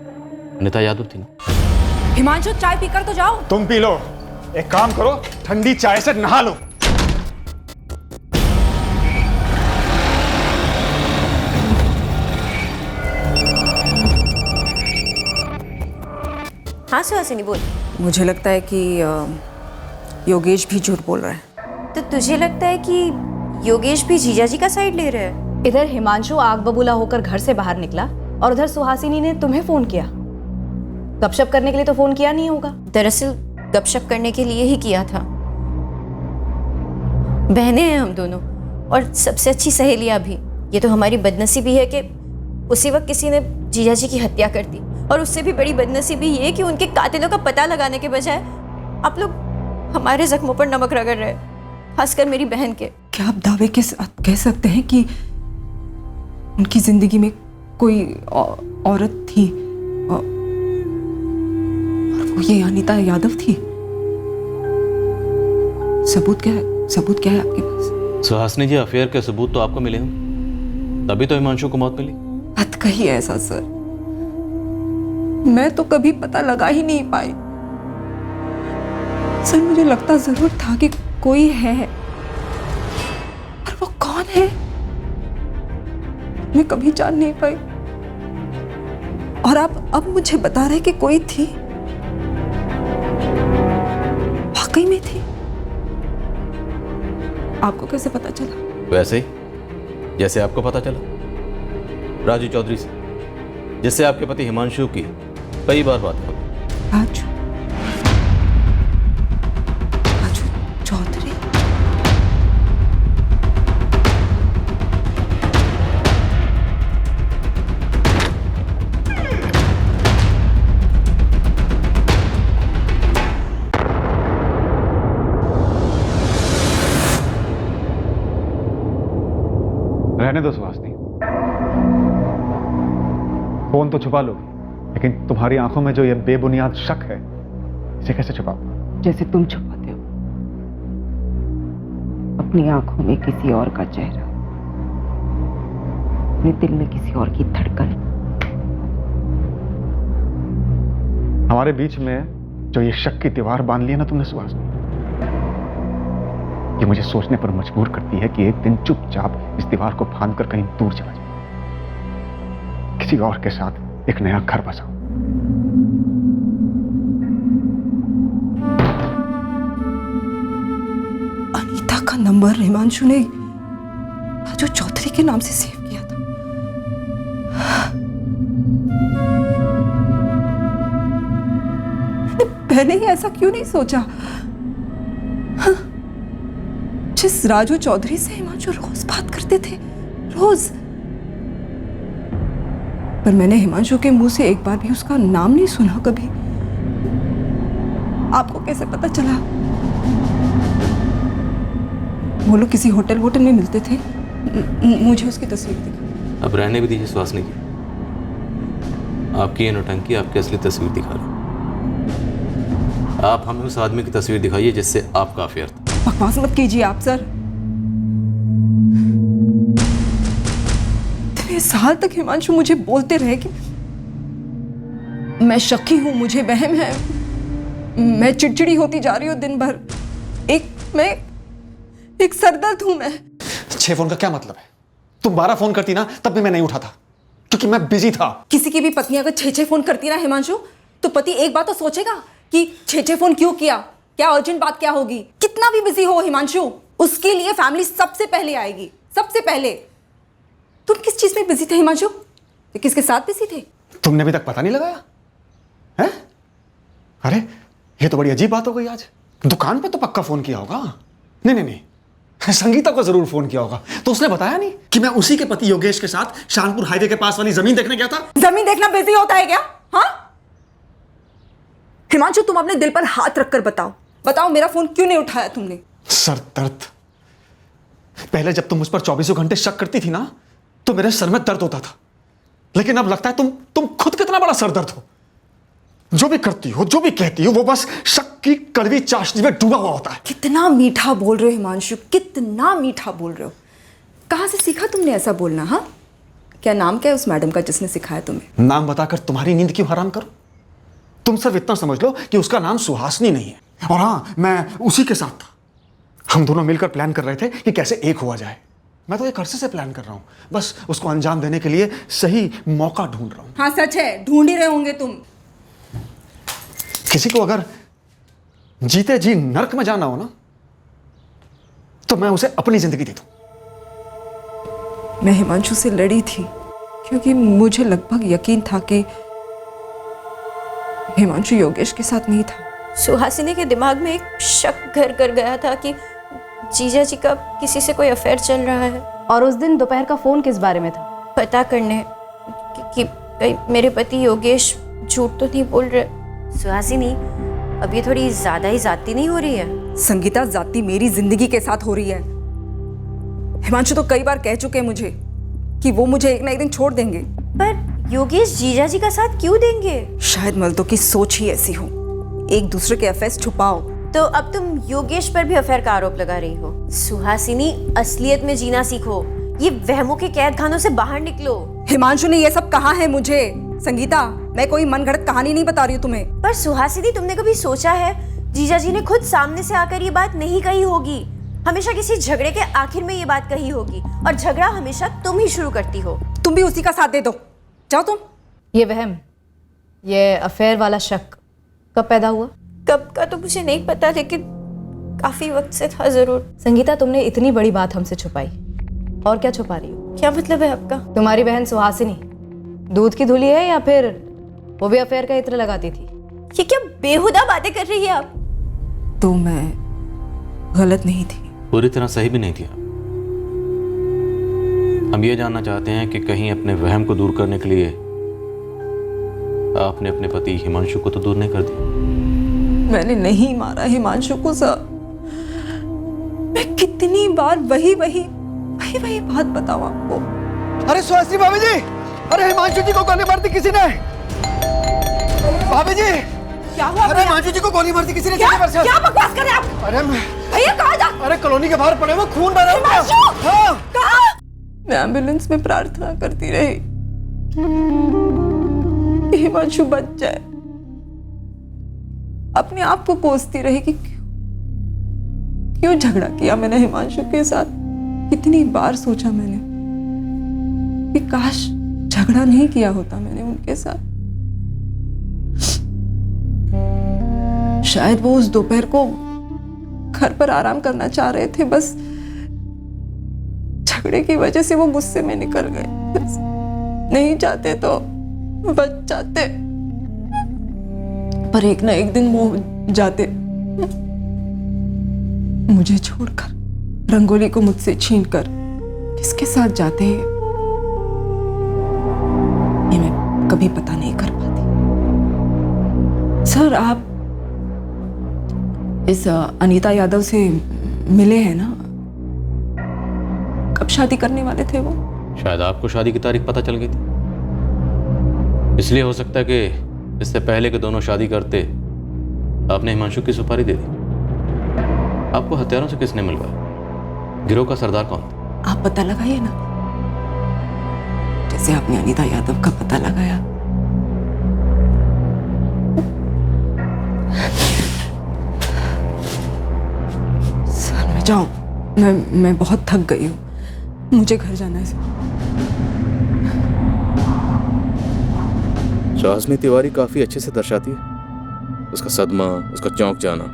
S7: अनीता यादव थी ना।
S13: हिमांशु चाय पीकर तो जाओ।
S5: तुम पी लो, एक काम करो, ठंडी चाय से नहा लो।
S19: हाँ सुहासिनी बोल।
S13: मुझे लगता है कि योगेश भी झूठ बोल रहा है।
S19: तो तुझे लगता है कि योगेश भी जीजा जी का साइड ले रहा है?
S4: इधर हिमांशु आग बबूला होकर घर से बाहर निकला और उधर सुहासिनी ने तुम्हें फोन किया। गपशप करने के लिए तो फोन किया नहीं होगा।
S19: दरअसल गपशप करने के लिए ही किया था। बहनें हैं हम दोनों और सबसे अच्छी सहेलियां भी। ये तो हमारी बदनसीबी है कि उसी वक्त किसी ने जीजा जी की हत्या कर दी, और उससे भी बड़ी बदनसीबी ये कि उनके कातिलों का पता लगाने के बजाय आप लोग हमारे जख्मों पर नमक रगड़ रहे, खासकर मेरी बहन के।
S13: क्या आप दावे के साथ कह सकते हैं कि उनकी जिंदगी में कोई औरत थी और वो ये अनीता यादव थी? सबूत क्या है आपके पास?
S7: सुहासिनी जी, अफेयर के सबूत तो आपको मिले हों, तभी तो हिमांशु को मौत मिली।
S13: मत कहिए ऐसा सर, मैं तो कभी पता लगा ही नहीं पाई। सर मुझे लगता जरूर था कि कोई है, पर वो कौन है मैं कभी जान नहीं पाई। और आप अब मुझे बता रहे कि कोई थी, वाकई में थी। आपको कैसे पता चला?
S7: वैसे ही जैसे आपको पता चला राजू चौधरी से, जिससे आपके पति हिमांशु की कई बार बात हो।
S13: राजू चौधरी?
S1: रहने दो सुहासिनी, फोन तो छुपा लो, लेकिन तुम्हारी आंखों में जो ये बेबुनियाद शक है, इसे कैसे छुपाओ?
S13: जैसे तुम छुपाते हो अपनी आंखों में किसी और का चेहरा, अपने दिल में किसी और की धड़कन।
S1: हमारे बीच में जो ये शक की दीवार बांध ली है ना तुमने सुहासिनी, ये मुझे सोचने पर मजबूर करती है कि एक दिन चुपचाप इस दीवार को फांद कर कहीं दूर चला जाए, किसी और के साथ एक नया घर बसाओ।
S13: अनीता का नंबर हिमांशु ने राजू चौधरी के नाम से सेव किया था। मैंने ही ऐसा क्यों नहीं सोचा? जिस राजू चौधरी से हिमांशु रोज बात करते थे, रोज, पर मैंने हिमांशु के मुंह से एक बार भी उसका नाम नहीं सुना कभी। आपको कैसे पता चला? वो लोग किसी होटल में मिलते थे। मुझे उसकी तस्वीर दिखा।
S7: अब रहने भी दीजिए सुहासिनी की। आपकी ये नौटंकी आपकी असली तस्वीर दिखा रही। आप हमें उस आदमी की तस्वीर दिखाइए जिससे आपका अफेयर था।
S13: बकवास मत कीजिए आप सर। इतने साल तक हिमांशु मुझे बोलते रहे कि मैं शकी हूं, मुझे वहम है, मैं चिड़चिड़ी होती जा रही हूं दिन भर, मैं एक सरदर्द हूं मैं।
S5: 6 फोन का क्या मतलब है? तुम 12 फोन करती ना तब भी मैं नहीं उठाता क्योंकि मैं बिजी था।
S13: किसी की भी पत्नी अगर 6 फोन करती ना हिमांशु, तो पति एक बात तो सोचेगा कि 6 फोन क्यों किया, क्या अर्जेंट बात क्या होगी। कितना भी बिजी हो हिमांशु, उसके लिए फैमिली सबसे पहले आएगी, सबसे पहले। तुम किस चीज में बिजी थे हिमांशु? किसके साथ बिजी थे?
S5: तुमने अभी तक पता नहीं लगाया है? अरे ये तो बड़ी अजीब बात हो गई आज। दुकान पे तो पक्का फोन किया होगा। नहीं, संगीता को जरूर फोन किया होगा। तो उसने बताया नहीं कि मैं उसी के पति योगेश के साथ शानपुर हाईवे के पास वाली जमीन देखने गया था।
S13: जमीन देखना बिजी होता है क्या? हाँ हिमांशु, तुम अपने दिल पर हाथ रखकर बताओ मेरा फोन क्यों नहीं उठाया तुमने?
S5: सर दर्द। पहले जब तुम मुझ पर 24 घंटे शक करती थी ना, तो मेरे सर में दर्द होता था। लेकिन अब लगता है तुम खुद कितना बड़ा सरदर्द हो। जो भी करती हो, जो भी कहती हो, वो बस शक की कड़वी चाशनी में डूबा हुआ होता है।
S13: कितना मीठा बोल रहे हो हिमांशु, कितना मीठा बोल रहे हो। कहां से सीखा तुमने ऐसा बोलना? हाँ, क्या नाम क्या है उस मैडम का जिसने सिखाया तुम्हें?
S5: नाम बताकर तुम्हारी नींद क्यों हराम करूं? तुम सिर्फ इतना समझ लो कि उसका नाम सुहासिनी नहीं है। और हाँ, मैं उसी के साथ था। हम दोनों मिलकर प्लान कर रहे थे कि कैसे एक हुआ जाए। मैं तो एक अरसे से प्लान कर रहा हूं, बस उसको अंजाम देने के लिए सही मौका ढूंढ रहा हूं।
S13: हाँ सच है, ढूंढ ही रहे होंगे तुम।
S5: किसी को अगर जीते जी नर्क में जाना हो ना, तो मैं उसे अपनी जिंदगी दे दूं।
S13: मैं हिमांशु से लड़ी थी क्योंकि मुझे लगभग यकीन था कि हिमांशु योगेश के साथ नहीं था।
S19: सुहासिनी के दिमाग में एक शक घर कर गया था कि जीजा जी का किसी से कोई अफेयर चल रहा है।
S4: और उस दिन दोपहर का फोन किस बारे में था?
S19: पता करने कि कहीं मेरे पति योगेश झूठ तो नहीं बोल रहे। सुहासिनी, अब ये थोड़ी ज्यादा ही जाती नहीं हो रही है?
S13: संगीता, जाती मेरी जिंदगी के साथ हो रही है। हिमांशु तो कई बार कह चुके हैं मुझे कि वो मुझे एक ना एक दिन छोड़ देंगे।
S19: पर योगेश जीजा जी का साथ क्यों देंगे?
S13: शायद मर्दों की सोच ही ऐसी हो, एक दूसरे के अफेयर्स छुपाओ।
S19: तो अब तुम योगेश पर भी अफेयर का आरोप लगा रही हो। सुहासिनी, असलियत में जीना सीखो, ये वहमों के कैद खानों से बाहर निकलो।
S13: हिमांशु ने ये सब कहा है मुझे। संगीता, मैं कोई मनगढ़ंत कहानी नहीं बता रही हूँ तुम्हें।
S19: पर सुहासिनी, तुमने कभी सोचा है जीजा जी ने खुद सामने से आकर ये बात नहीं कही होगी। हमेशा किसी झगड़े के आखिर में ये बात कही होगी, और झगड़ा हमेशा तुम ही शुरू करती हो।
S13: तुम भी उसी का साथ दे दो, जाओ तुम।
S4: ये वहम, ये अफेयर वाला शक कब पैदा हुआ?
S19: कब का तो मुझे नहीं पता, लेकिन काफी वक्त से था जरूर।
S4: संगीता, तुमने इतनी बड़ी बात हमसे छुपाई, और क्या छुपा रही हो?
S19: क्या मतलब है आपका?
S4: तुम्हारी बहन सुहासिनी दूध की धुली है या फिर वो भी अफेयर का इत्र लगाती थी?
S19: ये क्या बेहुदा बातें कर रही है आप?
S13: तो मैं गलत नहीं थी?
S7: पूरी तरह सही भी नहीं थी आप। हम ये जानना चाहते हैं कि कहीं अपने वहम को दूर करने के लिए आपने अपने पति हिमांशु को तो दूर नहीं कर दिया?
S13: मैंने नहीं मारा हिमांशु को सर। मैं कितनी बार वही बात बताऊं आपको।
S3: अरे सुहासिनी भाभी जी, अरे हिमांशु जी को गोली मार दी किसी ने। भाभी जी,
S13: क्या हुआ?
S3: अरे हिमांशु जी को गोली मार दी किसी ने।
S13: क्या बकवास कर रहे हैं आप?
S3: अरे
S13: भैया कहाँ जा?
S3: अरे कॉलोनी के बाहर पड़े हुए खून बह रहा है।
S13: हाँ। कहाँ? मैं एम्बुलेंस में प्रार्थना करती रही कि हिमांशु बच जाए। अपने आप को कोसती रही कि क्यों झगड़ा किया मैंने हिमांशु के साथ। कितनी बार सोचा मैंने कि काश झगड़ा नहीं किया होता मैंने उनके साथ। शायद वो उस दोपहर को घर पर आराम करना चाह रहे थे, बस झगड़े की वजह से वो गुस्से में निकल गए। नहीं चाहते तो बच जाते, पर एक ना एक दिन वो जाते मुझे छोड़कर, रंगोली को मुझसे छीनकर। किसके साथ जाते हैं ये मैं कभी पता नहीं कर पाती। सर, आप इस अनीता यादव से मिले हैं ना? कब शादी करने वाले थे वो?
S7: शायद आपको शादी की तारीख पता चल गई थी, इसलिए हो सकता है कि इससे पहले कि दोनों शादी करते आपने हिमांशु की सुपारी दे दी। आपको हथियारों से किसने मिलवाया? गिरोह का सरदार कौन था?
S13: आप पता लगाइए ना, जैसे आपने अनीता यादव का पता लगाया। सर मैं जाऊं, मैं बहुत थक गई हूँ, मुझे घर जाना है।
S7: सुहासिनी तिवारी काफी अच्छे से दर्शाती है उसका सदमा, उसका चौंक जाना,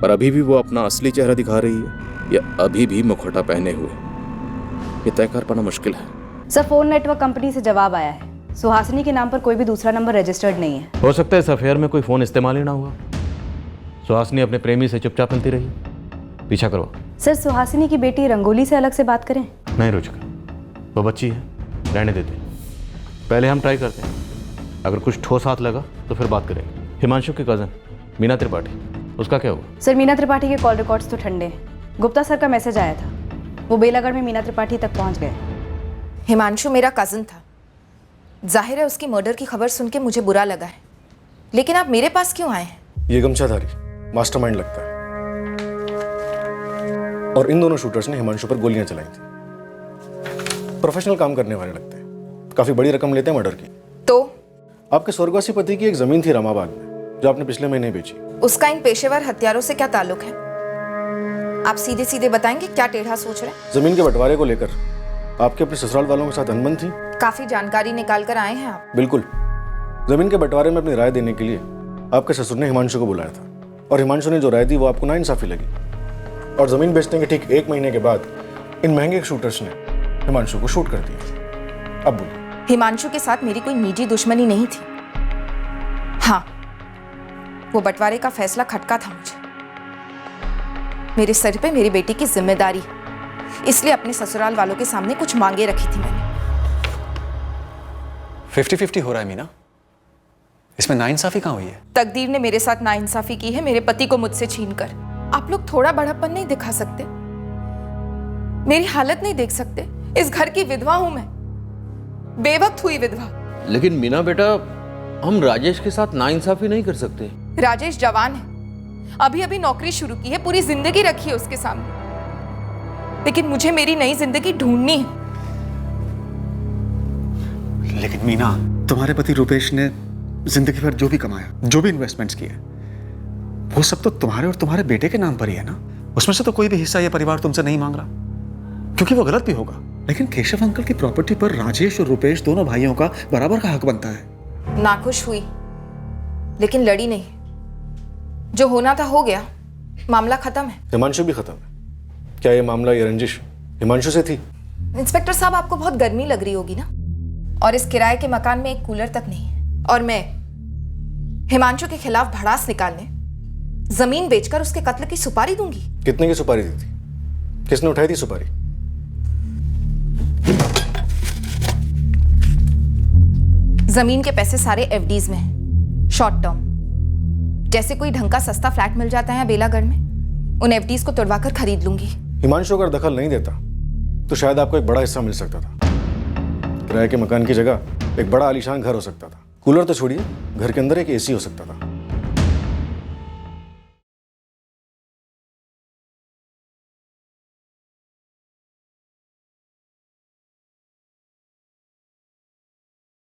S7: पर अभी भी वो अपना असली चेहरा दिखा रही है या अभी भी मुखौटा पहने हुए, ये तय कर पाना मुश्किल है।
S4: सर फोन नेटवर्क कंपनी से जवाब आया है, सुहासिनी के नाम पर कोई भी दूसरा नंबर रजिस्टर्ड नहीं है।
S7: हो सकता है इस अफेयर में कोई फोन इस्तेमाल ही ना हुआ। सुहासिनी अपने प्रेमी से चुपचाप मिलती रही। पीछा करो।
S4: सर सुहासिनी की बेटी रंगोली से अलग से बात करें?
S7: नहीं रुचिका, वो बच्ची है, रहने देते। पहले हम ट्राई करते हैं, अगर कुछ ठोस हाथ लगा तो फिर बात करेंगे। हिमांशु की कज़न मीना त्रिपाठी, उसका क्या हुआ?
S4: सर मीना त्रिपाठी के कॉल रिकॉर्ड्स तो ठंडे हैं। गुप्ता सर का मैसेज आया था, वो बेलागढ़ में मीना त्रिपाठी तक पहुंच गए।
S19: हिमांशु मेरा कज़न था, जाहिर है उसकी मर्डर की खबर सुन के मुझे बुरा लगा है, लेकिन आप मेरे पास क्यों आए हैं?
S10: ये गमछाधारी मास्टरमाइंड लगता है, और इन दोनों शूटर्स ने हिमांशु पर गोलियां चलाई थी। प्रोफेशनल काम करने वाले लगते हैं, काफी बड़ी रकम लेते हैं मर्डर की।
S19: तो
S10: आपके स्वर्गवासी पति की एक जमीन थी रामाबाद में, जो आपने पिछले महीने बेची।
S19: उसका इन पेशेवर हत्यारों से क्या ताल्लुक है? आप सीधे सीधे बताएंगे क्या टेढ़ा सोच रहे हैं?
S10: जमीन के बंटवारे को लेकर आपके अपने ससुराल वालों के साथ अनबन थी।
S19: काफी जानकारी निकाल कर आए हैं आप।
S10: बिल्कुल, जमीन के बंटवारे में अपनी राय देने के लिए आपके ससुर ने हिमांशु को बुलाया था, और हिमांशु ने जो राय दी वो आपको नाइंसाफी लगी, और जमीन बेचने के ठीक 1 महीने के बाद इन महंगे शूटर्स ने हिमांशु को शूट कर दिया। अब बोलिए।
S19: हिमांशु के साथ मेरी कोई निजी दुश्मनी नहीं थी। हाँ, वो बंटवारे का फैसला खटका था मुझे। मेरे सर पे मेरी बेटी की जिम्मेदारी, इसलिए अपने ससुराल वालों के सामने कुछ मांगे रखी थी मैंने।
S8: 50-50 हो रहा है मीना, इसमें नाइंसाफी कहाँ हुई है?
S19: तकदीर ने मेरे साथ नाइंसाफी की है, मेरे पति को मुझसे छीनकर। आप लोग थोड़ा बड़प्पन नहीं दिखा सकते? मेरी हालत नहीं देख सकते? इस घर की विधवा हूं मैं, बेवक्त हुई विधवा।
S7: लेकिन मीना बेटा, हम राजेश के साथ नाइंसाफी नहीं कर सकते।
S19: राजेश जवान है, अभी अभी नौकरी शुरू की है, पूरी जिंदगी रखी है उसके सामने, लेकिन मुझे मेरी नई जिंदगी ढूंढनी है।
S5: लेकिन मीना, तुम्हारे पति रुपेश ने जिंदगी भर जो भी कमाया, जो भी इन्वेस्टमेंट्स किए, वो सब तो तुम्हारे और तुम्हारे बेटे के नाम पर ही है ना। उसमें से तो कोई भी हिस्सा ये परिवार तुमसे नहीं मांग रहा, क्योंकि वो गलत भी होगा। लेकिन केशव अंकल की प्रॉपर्टी पर राजेश और रुपेश दोनों भाइयों का बराबर का हक बनता है।
S19: नाखुश हुई, लेकिन लड़ी नहीं। जो होना था हो गया, मामला खत्म है।
S10: हिमांशु भी खत्म है। क्या ये मामला, ये रंजिश हिमांशु से थी?
S19: इंस्पेक्टर साहब, आपको बहुत गर्मी लग रही होगी ना, और इस किराए के मकान में एक कूलर तक नहीं है, और मैं हिमांशु के खिलाफ भड़ास निकालने जमीन बेचकर उसके कत्ल की सुपारी दूंगी।
S10: कितने की सुपारी दी थी? किसने उठाई थी सुपारी?
S19: जमीन के पैसे सारे एफडीज में हैं, शॉर्ट टर्म। जैसे कोई ढंग का सस्ता फ्लैट मिल जाता है बेलागढ़ में, उन एफडीज को तोड़वाकर खरीद लूंगी।
S10: हिमांशु अगर दखल नहीं देता तो शायद आपको एक बड़ा हिस्सा मिल सकता था। किराए के मकान की जगह एक बड़ा आलीशान घर हो सकता था। कूलर तो छोड़िए, घर के अंदर एक एसी हो सकता था।